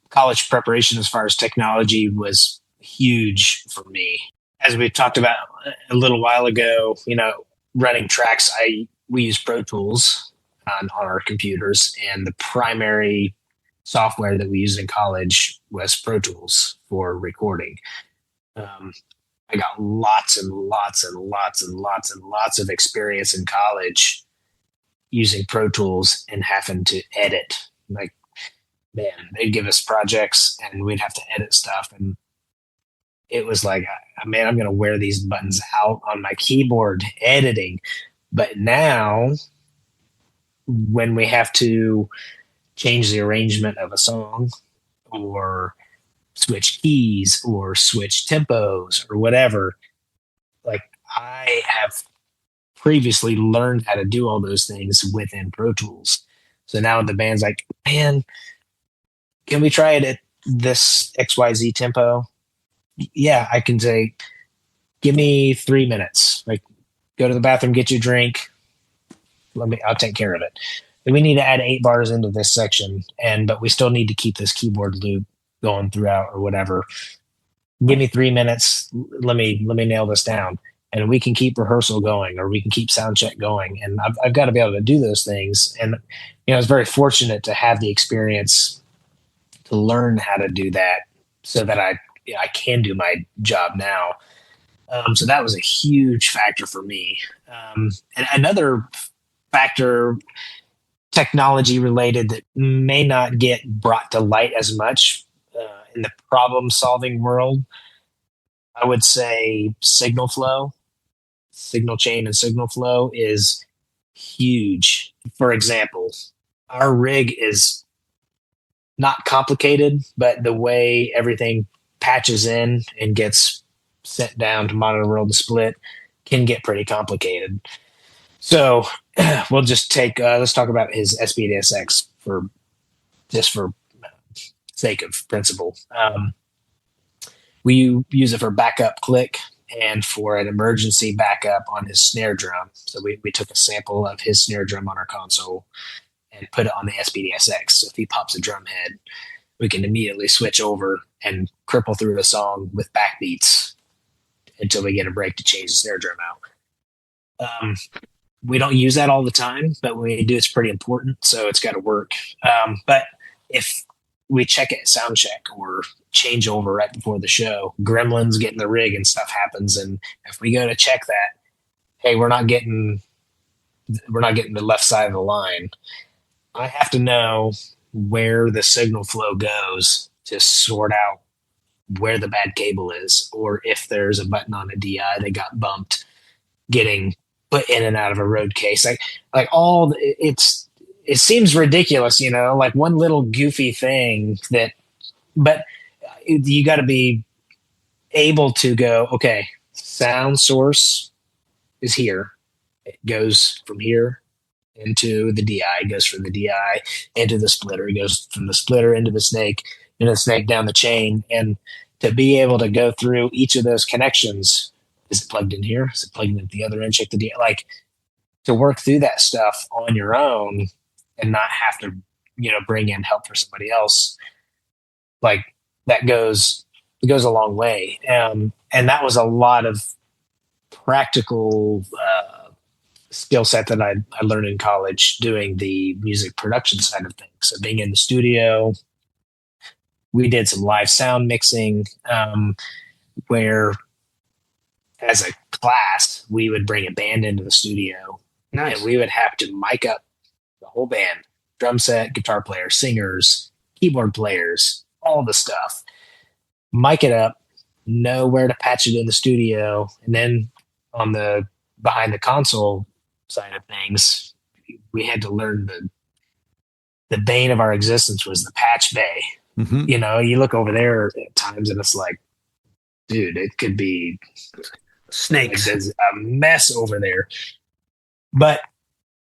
college preparation as far as technology was huge for me. As we talked about a little while ago, running tracks, we use Pro Tools on our computers, and the primary software that we used in college was Pro Tools for recording. I got lots and lots and lots and lots and lots of experience in college using Pro Tools and having to edit. Like, man, they'd give us projects and we'd have to edit stuff, and it was like, man, I'm going to wear these buttons out on my keyboard editing. But now, when we have to change the arrangement of a song, or switch keys, or switch tempos, or whatever, like, I have previously learned how to do all those things within Pro Tools. So now the band's like, man, can we try it at this XYZ tempo? Yeah, I can say, give me 3 minutes. Like, go to the bathroom, get you a drink. I'll take care of it. We need to add 8 bars into this section, but we still need to keep this keyboard loop going throughout, or whatever. Give me 3 minutes. Let me nail this down, and we can keep rehearsal going, or we can keep sound check going. And I've got to be able to do those things. And I was very fortunate to have the experience to learn how to do that, so that I can do my job now. So that was a huge factor for me. And another factor, technology related, that may not get brought to light as much in the problem solving world, I would say signal chain and signal flow is huge. For example, our rig is not complicated, but the way everything patches in and gets sent down to monitor world to split can get pretty complicated. So we'll just take, let's talk about his SPDSX for sake of principle. We use it for backup click and for an emergency backup on his snare drum. So we took a sample of his snare drum on our console and put it on the SPDSX. So if he pops a drum head, we can immediately switch over and cripple through the song with backbeats until we get a break to change the snare drum out. We don't use that all the time, but when we do, it's pretty important. So it's got to work. But if we check it, sound check or change over right before the show, gremlins get in the rig and stuff happens. And if we go to check that, hey, we're not getting the left side of the line. I have to know where the signal flow goes to sort out where the bad cable is, or if there's a button on a DI that got bumped, getting put in and out of a road case. It seems ridiculous, like one little goofy thing but you got to be able to go, okay, sound source is here. It goes from here into the DI, it goes from the DI into the splitter, it goes from the splitter into the snake down the chain. And to be able to go through each of those connections, is it plugged in here? Is it plugged in at the other end? Check the DI. Like, to work through that stuff on your own and not have to, bring in help for somebody else. Like, it goes a long way. And that was a lot of practical skill set that I learned in college doing the music production side of things. So being in the studio, we did some live sound mixing, where as a class, we would bring a band into the studio. Nice. And we would have to mic up the whole band, drum set, guitar players, singers, keyboard players, all the stuff. Mic it up, know where to patch it in the studio. And then on the behind the console side of things, we had to learn the bane of our existence was the patch bay. Mm-hmm. You look over there at times and it's like, dude, it could be snakes. Like, there's a mess over there. But,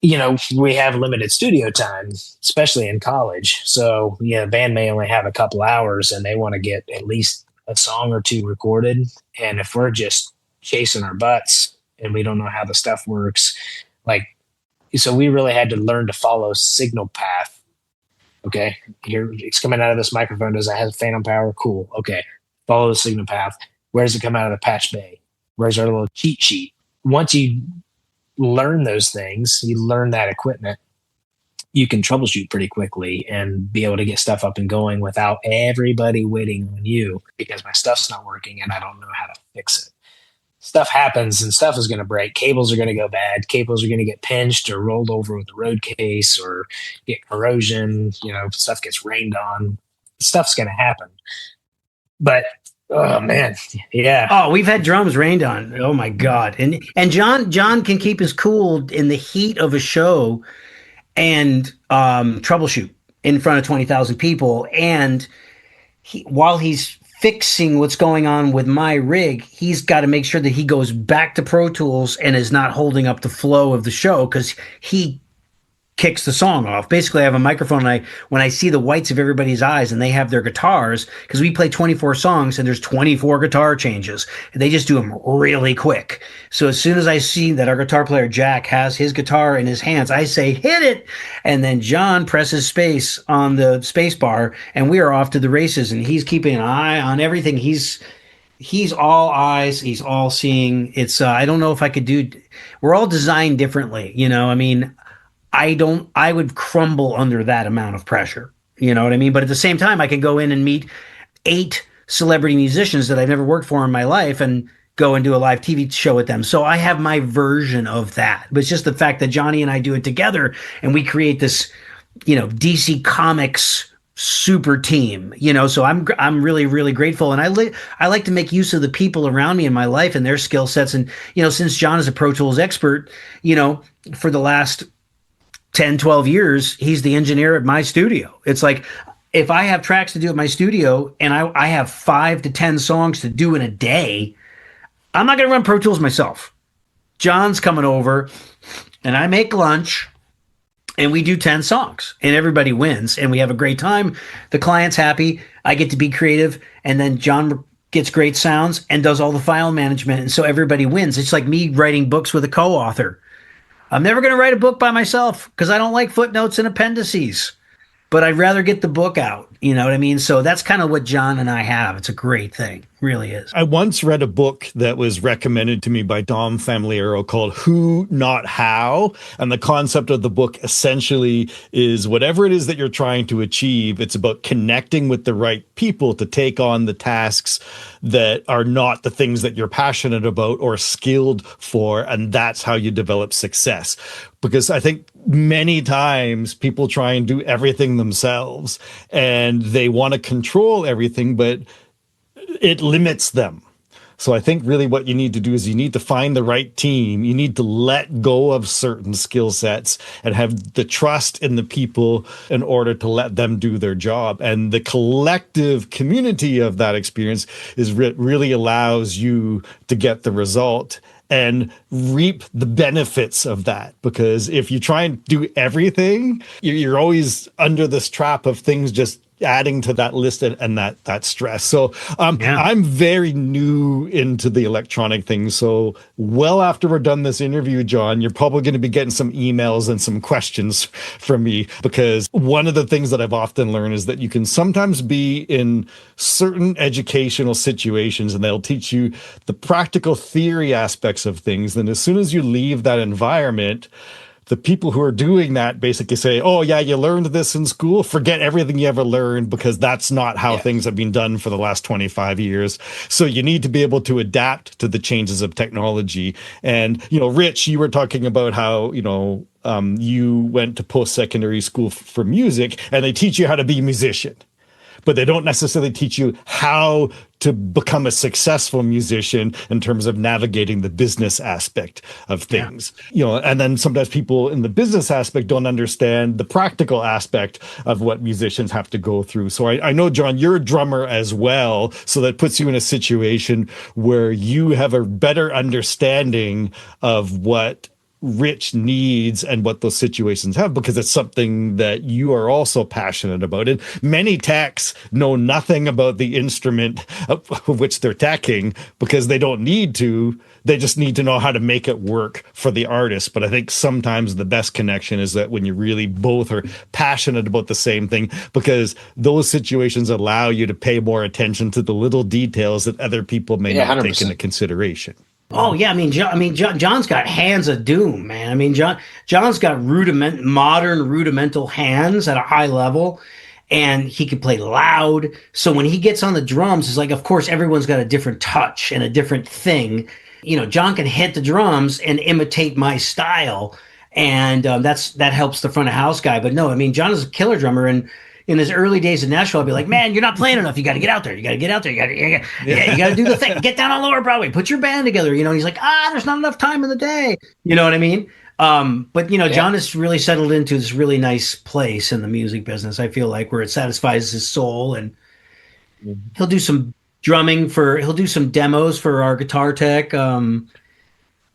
we have limited studio time, especially in college. So, the band may only have a couple hours and they want to get at least a song or two recorded. And if we're just chasing our butts and we don't know how the stuff works, so we really had to learn to follow signal path. Okay, here it's coming out of this microphone. Does it have phantom power? Cool. Okay, follow the signal path. Where does it come out of the patch bay? Where's our little cheat sheet? Once you learn those things, you learn that equipment, you can troubleshoot pretty quickly and be able to get stuff up and going without everybody waiting on you because my stuff's not working and I don't know how to fix it. Stuff happens and stuff is going to break. Cables are going to go bad. Cables are going to get pinched or rolled over with the road case or get corrosion. Stuff gets rained on. Stuff's going to happen. But, oh, man. Yeah. Oh, we've had drums rained on. Oh, my God. And Jon can keep his cool in the heat of a show and troubleshoot in front of 20,000 people. And while he's fixing what's going on with my rig, he's got to make sure that he goes back to Pro Tools and is not holding up the flow of the show because he kicks the song off. Basically, I have a microphone and when I see the whites of everybody's eyes and they have their guitars, because we play 24 songs and there's 24 guitar changes, and they just do them really quick. So as soon as I see that our guitar player Jack has his guitar in his hands, I say, hit it! And then Jon presses space on the space bar and we are off to the races, and he's keeping an eye on everything. He's all eyes. He's all seeing. It's, I don't know if I could we're all designed differently. I would crumble under that amount of pressure. You know what I mean? But at the same time, I can go in and meet 8 celebrity musicians that I've never worked for in my life and go and do a live TV show with them. So I have my version of that. But it's just the fact that Johnny and I do it together and we create this, DC Comics super team, so I'm really, really grateful. And I like to make use of the people around me in my life and their skill sets. And, since Jon is a Pro Tools expert, for the last 10, 12 years, he's the engineer at my studio. It's like, if I have tracks to do at my studio and I have 5 to 10 songs to do in a day, I'm not going to run Pro Tools myself. Jon's coming over and I make lunch and we do 10 songs and everybody wins and we have a great time. The client's happy. I get to be creative. And then Jon gets great sounds and does all the file management. And so everybody wins. It's like me writing books with a co-author. I'm never going to write a book by myself because I don't like footnotes and appendices, but I'd rather get the book out. You know what I mean? So that's kind of what Jon and I have. It's a great thing. Really is. I once read a book that was recommended to me by Dom Familiero called Who, Not How. And the concept of the book essentially is whatever it is that you're trying to achieve, it's about connecting with the right people to take on the tasks that are not the things that you're passionate about or skilled for. And that's how you develop success. Because I think many times people try and do everything themselves and they want to control everything, but it limits them. So I think really what you need to do is you need to find the right team. You need to let go of certain skill sets and have the trust in the people in order to let them do their job. And the collective community of that experience is really allows you to get the result and reap the benefits of that. Because if you try and do everything, you're always under this trap of things just adding to that list and that stress. So I'm very new into the electronic things. So well after we're done this interview, Jon, you're probably going to be getting some emails and some questions from me, because one of the things that I've often learned is that you can sometimes be in certain educational situations and they'll teach you the practical theory aspects of things. Then as soon as you leave that environment, the people who are doing that basically say, oh, yeah, you learned this in school. Forget everything you ever learned, because that's not how things have been done for the last 25 years. So you need to be able to adapt to the changes of technology. And, Rich, you were talking about how, you went to post-secondary school for music and they teach you how to be a musician, but they don't necessarily teach you how to become a successful musician in terms of navigating the business aspect of things. And then sometimes people in the business aspect don't understand the practical aspect of what musicians have to go through. So I know, Jon, you're a drummer as well. So that puts you in a situation where you have a better understanding of what Rich needs and what those situations have, because it's something that you are also passionate about. And many techs know nothing about the instrument of which they're teching because they don't need to. They just need to know how to make it work for the artist. But I think sometimes the best connection is that when you really both are passionate about the same thing, because those situations allow you to pay more attention to the little details that other people may not 100%. Take into consideration. Oh yeah, Jon's got hands of doom, man. I mean, Jon's got modern rudimental hands at a high level, and he can play loud. So when he gets on the drums, it's like, of course, everyone's got a different touch and a different thing. Jon can hit the drums and imitate my style, and that helps the front of house guy. But no, Jon is a killer drummer, and in his early days in Nashville, I'd be like, man, you're not playing enough. You got to get out there. You got to get out there. You got to do the thing. Get down on Lower Broadway. Put your band together. And he's like, there's not enough time in the day. You know what I mean? But Jon has really settled into this really nice place in the music business. I feel like where it satisfies his soul, and he'll do some he'll do some demos for our guitar tech,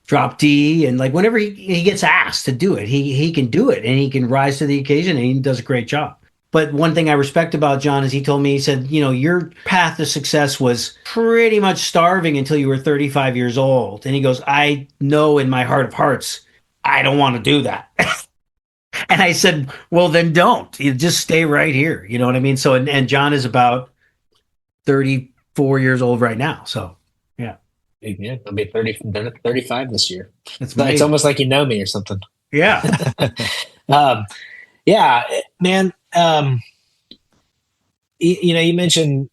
Drop D, and like whenever he gets asked to do it, he can do it, and he can rise to the occasion, and he does a great job. But one thing I respect about Jon is he told me, he said, your path to success was pretty much starving until you were 35 years old. And he goes, I know in my heart of hearts, I don't want to do that. And I said, well, then don't. You just stay right here. You know what I mean? So, and Jon is about 34 years old right now. So, yeah. Yeah, I'll be 35 this year. It's almost like you know me or something. Yeah. Yeah, man. You mentioned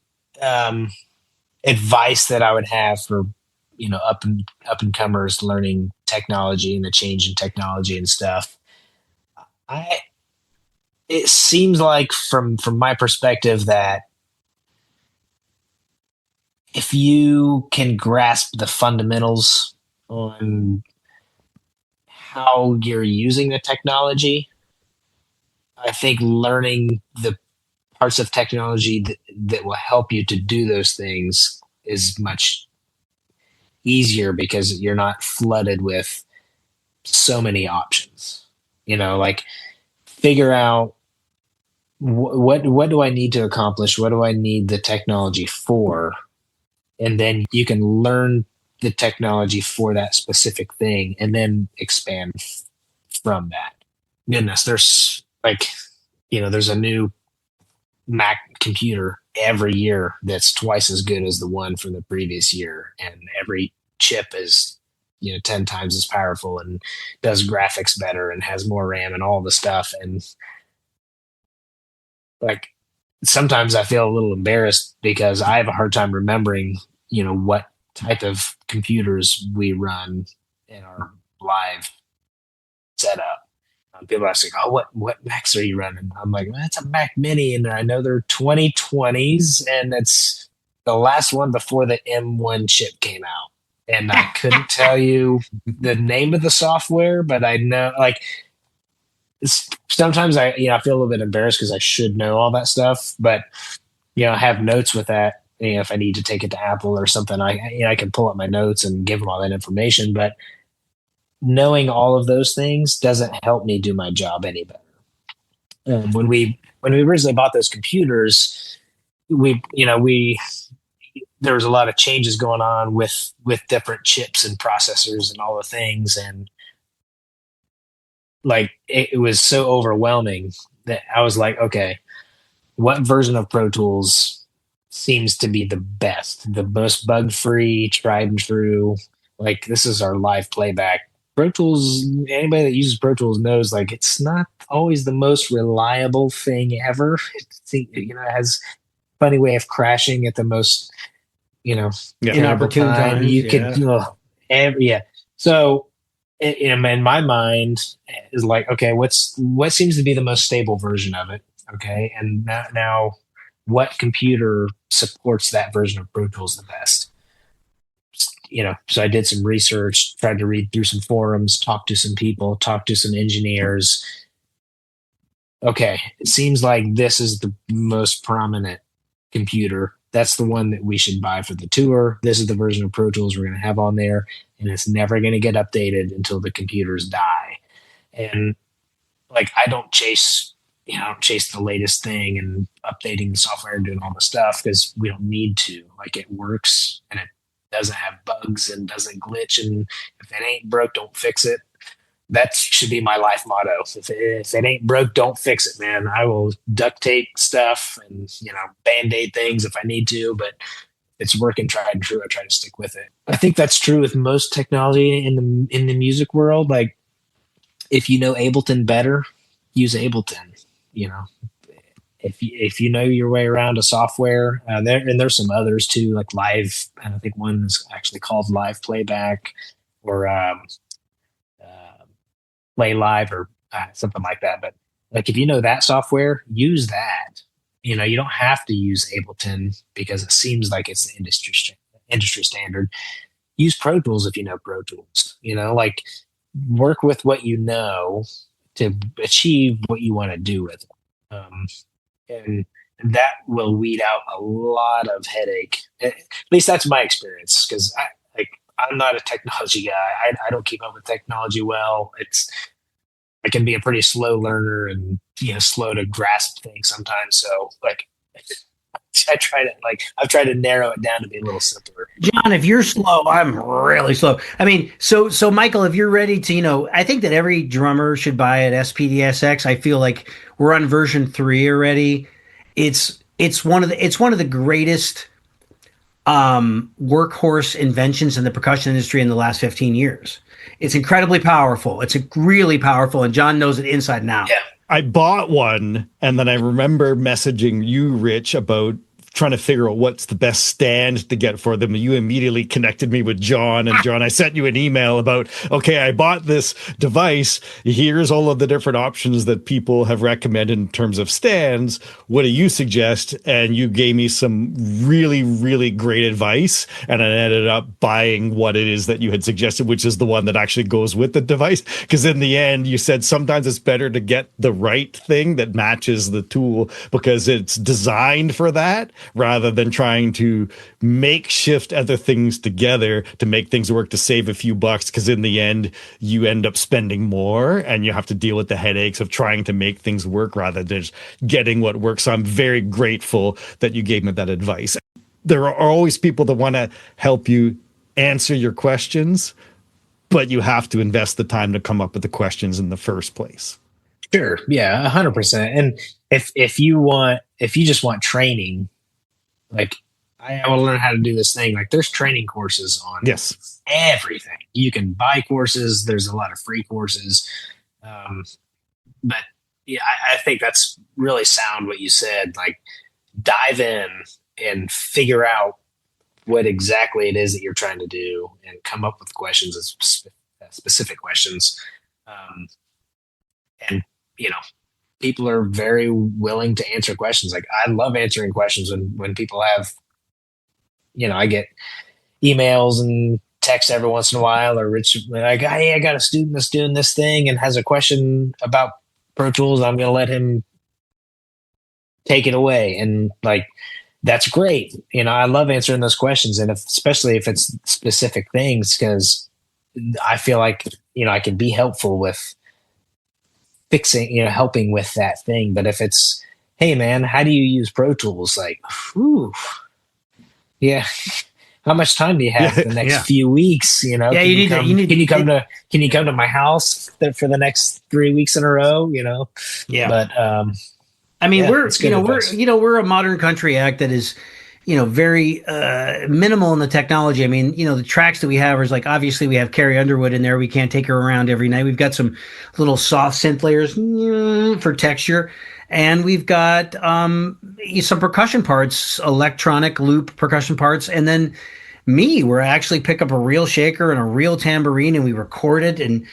advice that I would have for up and comers learning technology and the change in technology and stuff. It seems like from my perspective that if you can grasp the fundamentals on how you're using the technology, I think learning the parts of technology that will help you to do those things is much easier because you're not flooded with so many options. Like figure out what do I need to accomplish? What do I need the technology for? And then you can learn the technology for that specific thing and then expand from that. Goodness, there's there's a new Mac computer every year that's twice as good as the one from the previous year, and every chip is 10 times as powerful and does graphics better and has more RAM and all the stuff. And like sometimes I feel a little embarrassed because I have a hard time remembering what type of computers we run in our live setup. People ask like, "Oh, what Macs are you running?" I'm like, "Well, that's a Mac Mini, and I know they're 2020s, and it's the last one before the M1 chip came out." And I couldn't tell you the name of the software, but I know like sometimes I feel a little bit embarrassed because I should know all that stuff, but I have notes with that. If I need to take it to Apple or something, I can pull up my notes and give them all that information, but knowing all of those things doesn't help me do my job any better. When we originally bought those computers, there was a lot of changes going on with different chips and processors and all the things, and like it was so overwhelming that I was like, okay, what version of Pro Tools seems to be the best, the most bug free, tried and true? Like, this is our live playback. Pro Tools, anybody that uses Pro Tools knows like it's not always the most reliable thing ever. It has a funny way of crashing at the most, inopportune time. times. You could, So, in my mind, is like, okay, what seems to be the most stable version of it? Okay, and now, what computer supports that version of Pro Tools the best? So I did some research, tried to read through some forums, talk to some people, talk to some engineers. Okay, it seems like this is the most prominent computer. That's the one that we should buy for the tour. This is the version of Pro Tools we're going to have on there, and it's never going to get updated until the computers die. And like, I don't chase the latest thing and updating the software and doing all the stuff because we don't need to. Like, it works and it doesn't have bugs and doesn't glitch, and if it ain't broke, don't fix it. That should be my life motto. If it ain't broke, don't fix it, man. I will duct tape stuff and band-aid things if I need to, but it's working tried and true. I try to stick with it. I think that's true with most technology in the music world. Like, if you know Ableton better, use Ableton. If you know your way around a software, there's some others too, like Live, and I think one is actually called Live Playback or Play Live or something like that. But like, if you know that software, use that. You don't have to use Ableton because it seems like it's the industry standard. Use Pro Tools if you know Pro Tools. Like, work with what you know to achieve what you want to do with it. And that will weed out a lot of headache. At least that's my experience, because I'm not a technology guy. I don't keep up with technology well. I can be a pretty slow learner and slow to grasp things sometimes. So like, I've tried to narrow it down to be a little simpler. John, if you're slow, I'm really slow. I mean, so Michael, if you're ready to, I think that every drummer should buy an SPDSX. I feel like we're on version 3 already. It's one of the greatest workhorse inventions in the percussion industry in the last 15 years. It's incredibly powerful. It's really powerful, and John knows it inside and out. Yeah. I bought one, and then I remember messaging you, Rich, about trying to figure out what's the best stand to get for them. You immediately connected me with Jon, and Jon, I sent you an email about, okay, I bought this device. Here's all of the different options that people have recommended in terms of stands. What do you suggest? And you gave me some really, really great advice, and I ended up buying what it is that you had suggested, which is the one that actually goes with the device. Because in the end, you said sometimes it's better to get the right thing that matches the tool because it's designed for that, rather than trying to makeshift other things together to make things work to save a few bucks, because in the end you end up spending more and you have to deal with the headaches of trying to make things work rather than just getting what works. So I'm very grateful that you gave me that advice. There are always people that want to help you answer your questions, but you have to invest the time to come up with the questions in the first place. Sure. Yeah, 100%. And if you want if you just want training, like I want to learn how to do this thing. Like there's training courses on Yes. everything. You can buy courses. There's a lot of free courses. But yeah, I think that's really sound what you said. Like dive in and figure out what exactly it is that you're trying to do and come up with questions, specific questions. And, people are very willing to answer questions. Like I love answering questions when people have, I get emails and texts every once in a while, or Rich, like, hey, I got a student that's doing this thing and has a question about Pro Tools. I'm going to let him take it away. And like, that's great. I love answering those questions. And especially if it's specific things, because I feel like, I can be helpful with fixing, helping with that thing. But if it's, hey man, how do you use Pro Tools? Like, whew, yeah. How much time do you have for the next few weeks? Yeah, can you come to my house for the next 3 weeks in a row? Yeah. But I mean, we're a modern country act that is, very minimal in the technology. I mean, the tracks that we have is like, obviously we have Carrie Underwood in there. We can't take her around every night. We've got some little soft synth layers for texture. And we've got some percussion parts, electronic loop percussion parts. And then where I actually pick up a real shaker and a real tambourine and we record it, and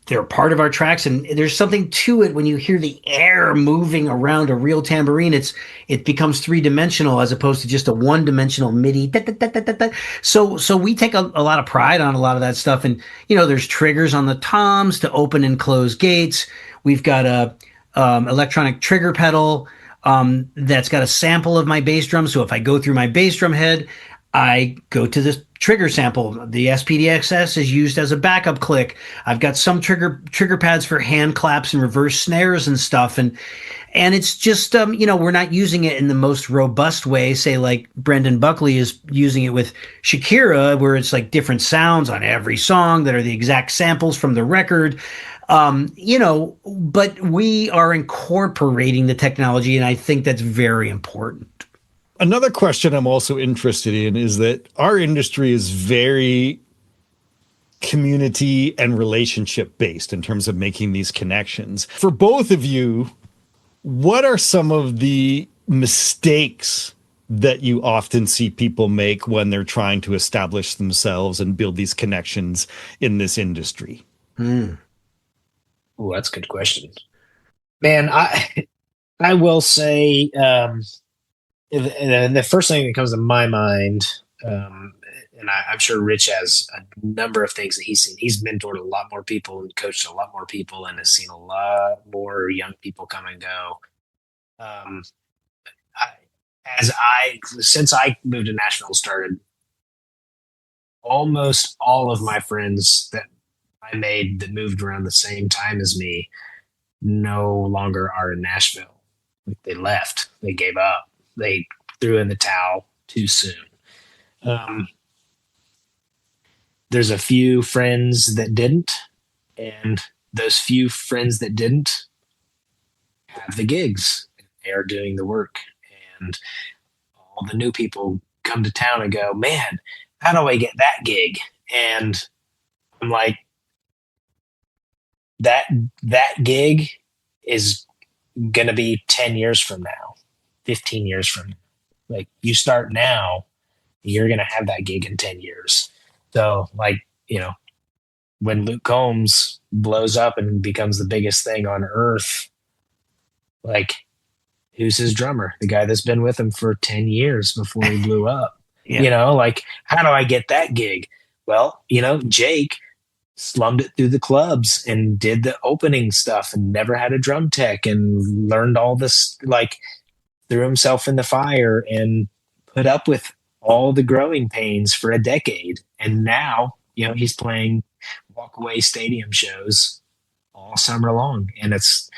they're part of our tracks. And there's something to it when you hear the air moving around a real tambourine. It becomes 3-dimensional as opposed to just a 1-dimensional MIDI. So we take a lot of pride on a lot of that stuff. And, there's triggers on the toms to open and close gates. We've got a electronic trigger pedal that's got a sample of my bass drum. So if I go through my bass drum head, I go to this trigger sample. The SPDXS is used as a backup click. I've got some trigger pads for hand claps and reverse snares and stuff. And it's just, we're not using it in the most robust way, say like Brendan Buckley is using it with Shakira, where it's like different sounds on every song that are the exact samples from the record. But we are incorporating the technology, and I think that's very important. Another question I'm also interested in is that our industry is very community and relationship based in terms of making these connections. For both of you, what are some of the mistakes that you often see people make when they're trying to establish themselves and build these connections in this industry? Oh, that's a good question. Man, I will say the first thing that comes to my mind, and I'm sure Rich has a number of things that he's seen. He's mentored a lot more people and coached a lot more people and has seen a lot more young people come and go. Since I moved to Nashville, started, almost all of my friends that I made that moved around the same time as me no longer are in Nashville. Like they left, they gave up, they threw in the towel too soon. There's a few friends that didn't, and those few friends that didn't have the gigs. They are doing the work, and all the new people come to town and go, man, how do I get that gig? And I'm like, that gig is going to be 10 years from now, 15 years from now. Like, you start now, you're going to have that gig in 10 years. So, like, when Luke Combs blows up and becomes the biggest thing on earth, like, who's his drummer? The guy that's been with him for 10 years before he blew up. Yeah. Like, how do I get that gig? Well, Jake slummed it through the clubs and did the opening stuff and never had a drum tech and learned all this, like, threw himself in the fire and put up with all the growing pains for a decade. And now, he's playing walkaway stadium shows all summer long. And it's,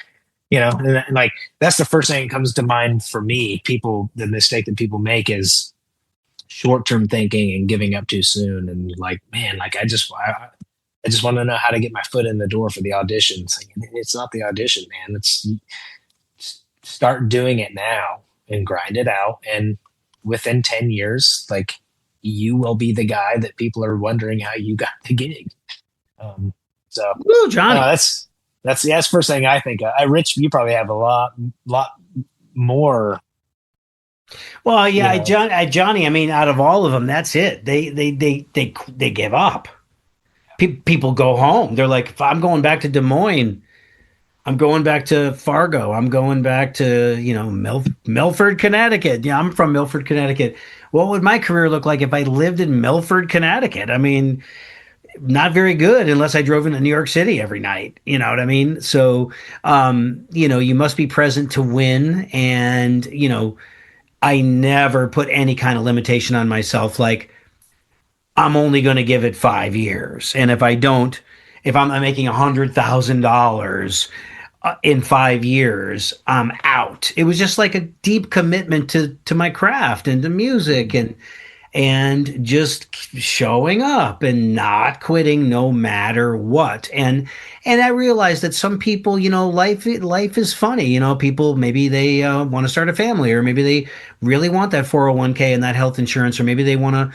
and like, that's the first thing that comes to mind for me. The mistake that people make is short-term thinking and giving up too soon. And like, man, like, I just want to know how to get my foot in the door for the auditions. Like, it's not the audition, man. It's start doing it now. and grind it out. And within 10 years, like, you will be the guy that people are wondering how you got the gig. So Woo, Johnny. That's the first thing I think of. Rich, you probably have a lot more. Well, yeah, Johnny. I mean, out of all of them, that's it. They give up. People go home. They're like, if I'm going back to Des Moines, I'm going back to Fargo. I'm going back to Milford, Connecticut. Yeah, I'm from Milford, Connecticut. What would my career look like if I lived in Milford, Connecticut? I mean, not very good unless I drove into New York City every night. You know what I mean? So, you must be present to win. And, I never put any kind of limitation on myself. Like, I'm only going to give it 5 years. And if I don't, if I'm making $100,000 in 5 years, I'm out. It was just like a deep commitment to my craft and to music and just showing up and not quitting no matter what. And I realized that some people, life is funny. People, maybe they want to start a family, or maybe they really want that 401k and that health insurance, or maybe they want to,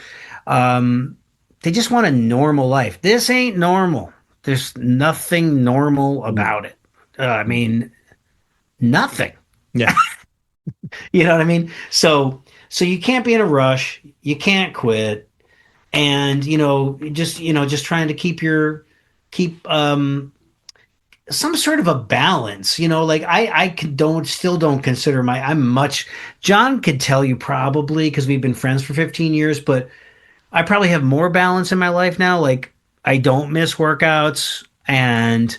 they just want a normal life. This ain't normal. There's nothing normal about it. I mean, nothing. Yeah. You know what I mean? So you can't be in a rush. You can't quit. And, just trying to keep some sort of a balance, like I still don't consider Jon could tell you probably, because we've been friends for 15 years, but I probably have more balance in my life now. Like, I don't miss workouts, and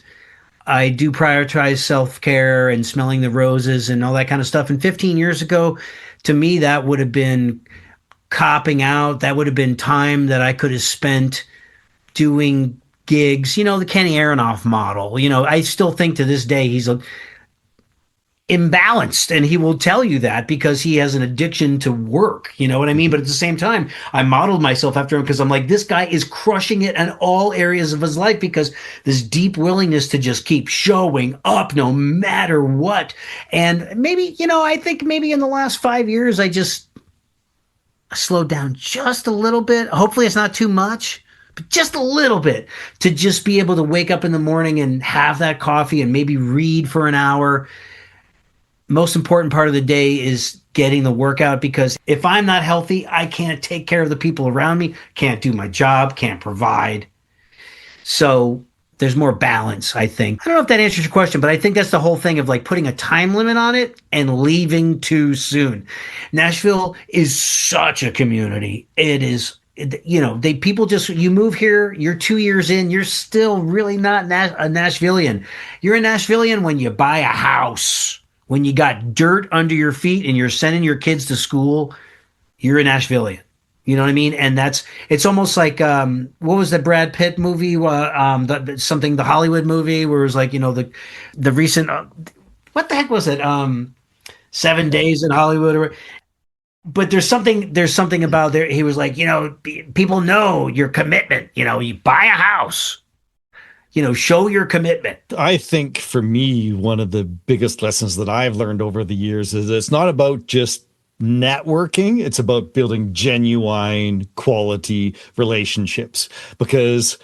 I do prioritize self-care and smelling the roses and all that kind of stuff. And 15 years ago, to me, that would have been copping out. That would have been time that I could have spent doing gigs, the Kenny Aronoff model. I still think to this day he's imbalanced, and he will tell you that because he has an addiction to work. You know what I mean? But at the same time, I modeled myself after him because I'm like, this guy is crushing it in all areas of his life, because this deep willingness to just keep showing up no matter what. And maybe, I think maybe in the last 5 years, I just slowed down just a little bit. Hopefully it's not too much, but just a little bit, to just be able to wake up in the morning and have that coffee and maybe read for an hour. Most important part of the day is getting the workout, because if I'm not healthy, I can't take care of the people around me, can't do my job, can't provide. So there's more balance, I think. I don't know if that answers your question, but I think that's the whole thing of like putting a time limit on it and leaving too soon. Nashville is such a community. It is, people just, you move here, you're 2 years in, you're still really not a Nashvilleian. You're a Nashvilleian when you buy a house. When you got dirt under your feet and you're sending your kids to school, you're a Nashvilleian. You know what I mean? And it's almost like, what was the Brad Pitt movie? The Hollywood movie where it was like, the recent, what the heck was it? 7 Days in Hollywood. But there's something about there. He was like, people know your commitment. You buy a house. Show your commitment. I think for me, one of the biggest lessons that I've learned over the years is it's not about just networking. It's about building genuine quality relationships, because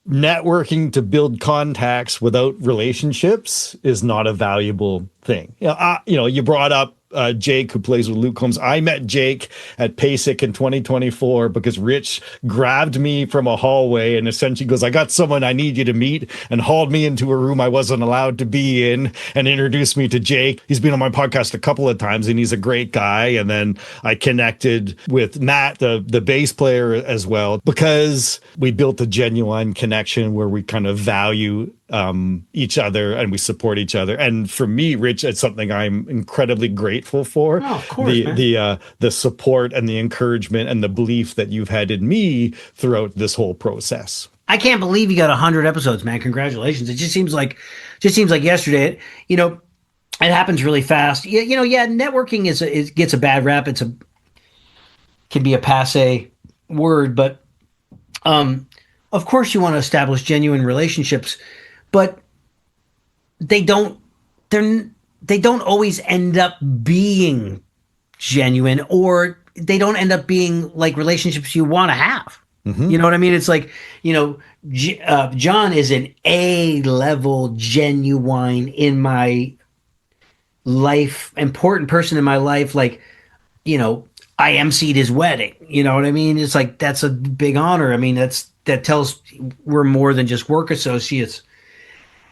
networking to build contacts without relationships is not a valuable thing. You brought up Jake, who plays with Luke Combs. I met Jake at PASIC in 2024 because Rich grabbed me from a hallway and essentially goes, I got someone I need you to meet, and hauled me into a room I wasn't allowed to be in and introduced me to Jake. He's been on my podcast a couple of times and he's a great guy. And then I connected with Matt, the bass player, as well, because we built a genuine connection where we kind of value each other and we support each other. And for me, Rich, it's something I'm incredibly grateful for. Oh, of course, the support and the encouragement and the belief that you've had in me throughout this whole process. I can't believe you got 100 episodes, man. Congratulations. It just seems like yesterday. It happens really fast. Networking it gets a bad rap. Can be a passe word, but of course you want to establish genuine relationships, but they don't always end up being genuine, or they don't end up being like relationships you want to have. Mm-hmm. You know what I mean? It's like, Jon is an A-level genuine in my life, important person in my life. Like, I emceed his wedding. You know what I mean? It's like, that's a big honor. I mean, that tells we're more than just work associates.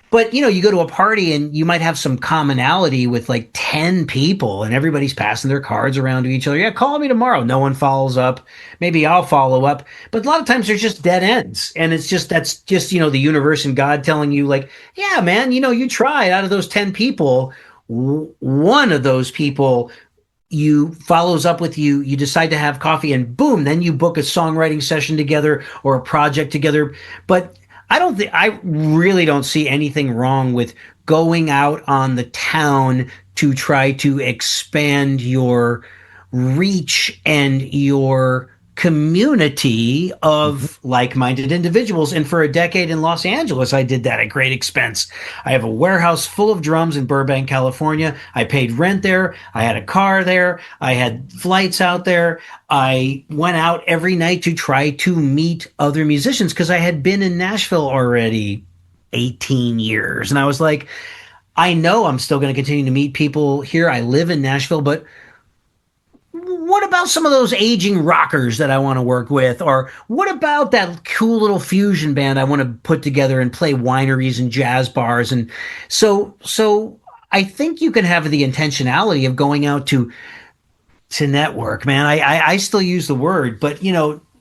But, you go to a party and you might have some commonality with like 10 people and everybody's passing their cards around to each other. Yeah, call me tomorrow. No one follows up. Maybe I'll follow up. But a lot of times there's just dead ends. And that's just, the universe and God telling you like, yeah, man, you tried. Out of those 10 people, one of those people you follows up with you, you decide to have coffee, and boom, then you book a songwriting session together or a project together. But I really don't see anything wrong with going out on the town to try to expand your reach and your community of like-minded individuals. And for a decade in Los Angeles, I did that at great expense. I have a warehouse full of drums in Burbank, California. I paid rent there. I had a car there. I had flights out there. I went out every night to try to meet other musicians because I had been in Nashville already 18 years. And I was like, I know I'm still going to continue to meet people here. I live in Nashville, but what about some of those aging rockers that I want to work with? Or what about that cool little fusion band I want to put together and play wineries and jazz bars? And so I think you can have the intentionality of going out to network, man. I still use the word, but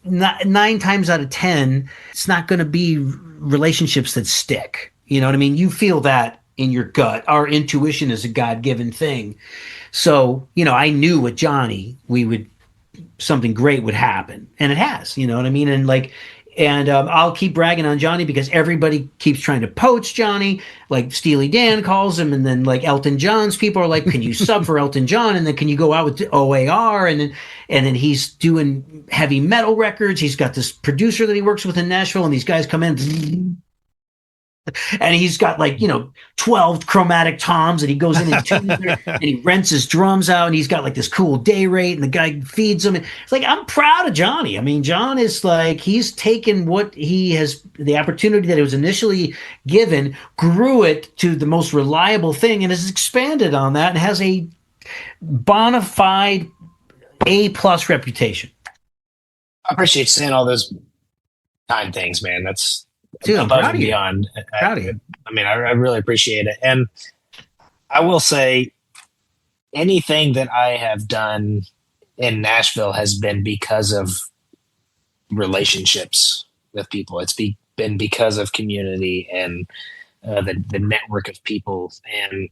nine times out of 10, it's not going to be relationships that stick. You know what I mean? You feel that in your gut. Our intuition is a God-given thing. So, I knew with Johnny, something great would happen, and it has, you know what I mean? And I'll keep bragging on Johnny because everybody keeps trying to poach Johnny, like Steely Dan calls him. And then like Elton John's people are like, can you sub for Elton John? And then can you go out with OAR? And then he's doing heavy metal records. He's got this producer that he works with in Nashville, and these guys come in and he's got 12 chromatic toms, and he goes in and tunes there, and he rents his drums out, and he's got like this cool day rate, and the guy feeds him. It's like, I'm proud of Johnny. I mean, Jon is like, he's taken what he has, the opportunity that it was initially given, grew it to the most reliable thing, and has expanded on that and has a bona fide A+ reputation. I appreciate saying all those kind things, man. That's Dude, above and beyond. Proud of you. I mean, I really appreciate it. And I will say anything that I have done in Nashville has been because of relationships with people. It's been because of community and the network of people. And,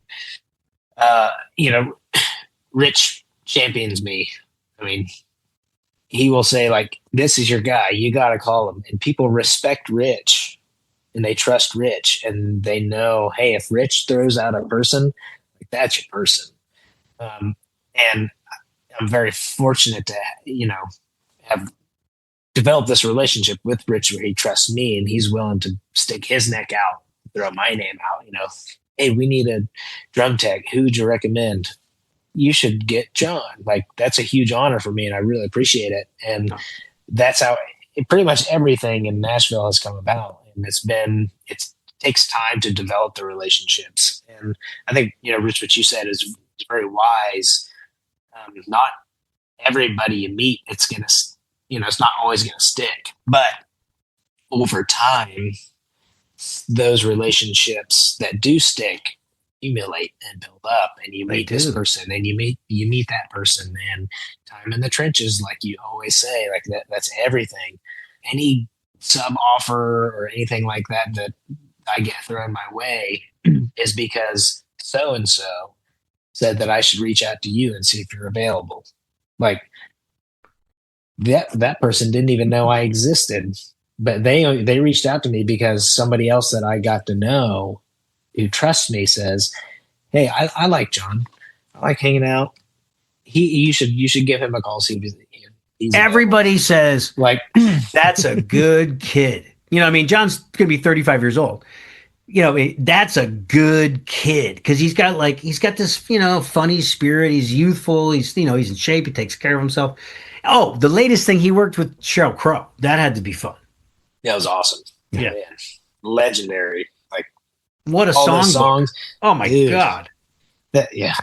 Rich champions me. I mean, he will say, like, this is your guy. You got to call him. And people respect Rich and they trust Rich, and they know, hey, if Rich throws out a person, like, that's your person. And I'm very fortunate to, have developed this relationship with Rich where he trusts me and he's willing to stick his neck out, throw my name out, hey, we need a drum tech. Who would you recommend? You should get Jon. Like, that's a huge honor for me, and I really appreciate it. And that's how pretty much everything in Nashville has come about. And it takes time to develop the relationships. And I think, Rich, what you said is very wise. Not everybody you meet, it's not always going to stick, but over time, those relationships that do stick accumulate and build up, and you meet this person, and you meet that person, and time in the trenches, like you always say, like that's everything. Any sub offer or anything like that I get thrown my way is because so and so said that I should reach out to you and see if you're available. Like, that person didn't even know I existed, but they reached out to me because somebody else that I got to know who trusts me says, hey, I like Jon. I like hanging out. You should give him a call. See if he's everybody available. Says, like, that's a good kid. Jon's going to be 35 years old. that's a good kid because he's got this, funny spirit. He's youthful. He's in shape. He takes care of himself. Oh, the latest thing, he worked with Sheryl Crow. That had to be fun. That was awesome. Yeah. Man. Legendary. Like, what a all song. those songs. Oh my God. Yeah.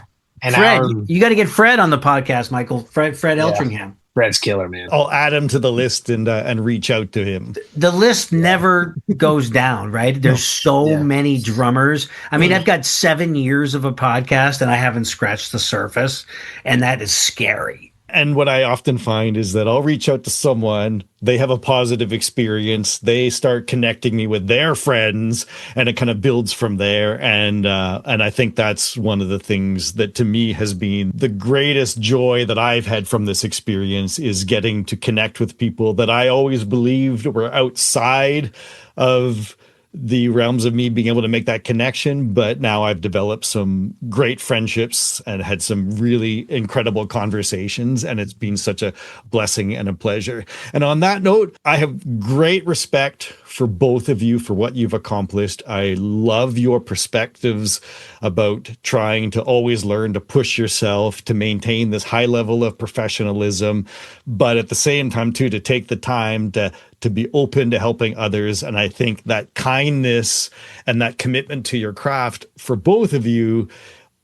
And Fred, you got to get Fred on the podcast, Michael. Fred Eltringham. Fred's killer, man. I'll add him to the list and reach out to him. The list never goes down, right? There's so many drummers. I mean, I've got 7 years of a podcast and I haven't scratched the surface, and that is scary. And what I often find is that I'll reach out to someone, they have a positive experience, they start connecting me with their friends, and it kind of builds from there. And I think that's one of the things that to me has been the greatest joy that I've had from this experience, is getting to connect with people that I always believed were outside of the realms of me being able to make that connection. But now I've developed some great friendships and had some really incredible conversations, and it's been such a blessing and a pleasure. And on that note, I have great respect for both of you for what you've accomplished. I love your perspectives about trying to always learn to push yourself, to maintain this high level of professionalism, but at the same time too, to take the time to be open to helping others. And I think that kindness and that commitment to your craft for both of you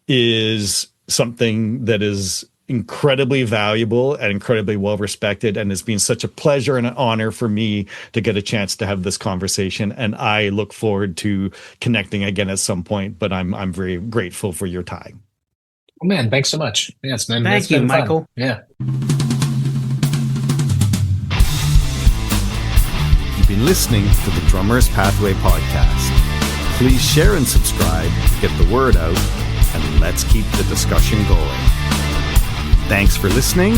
is something that is incredibly valuable and incredibly well respected. And it's been such a pleasure and an honor for me to get a chance to have this conversation. And I look forward to connecting again at some point, but I'm very grateful for your time. Oh man, thanks so much. Yeah, Thank you, Michael. Fun. Yeah. You've been listening to the Drummer's Pathway podcast. Please share and subscribe, get the word out, and let's keep the discussion going. Thanks for listening,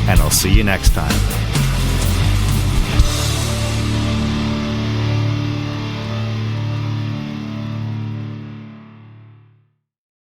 and I'll see you next time.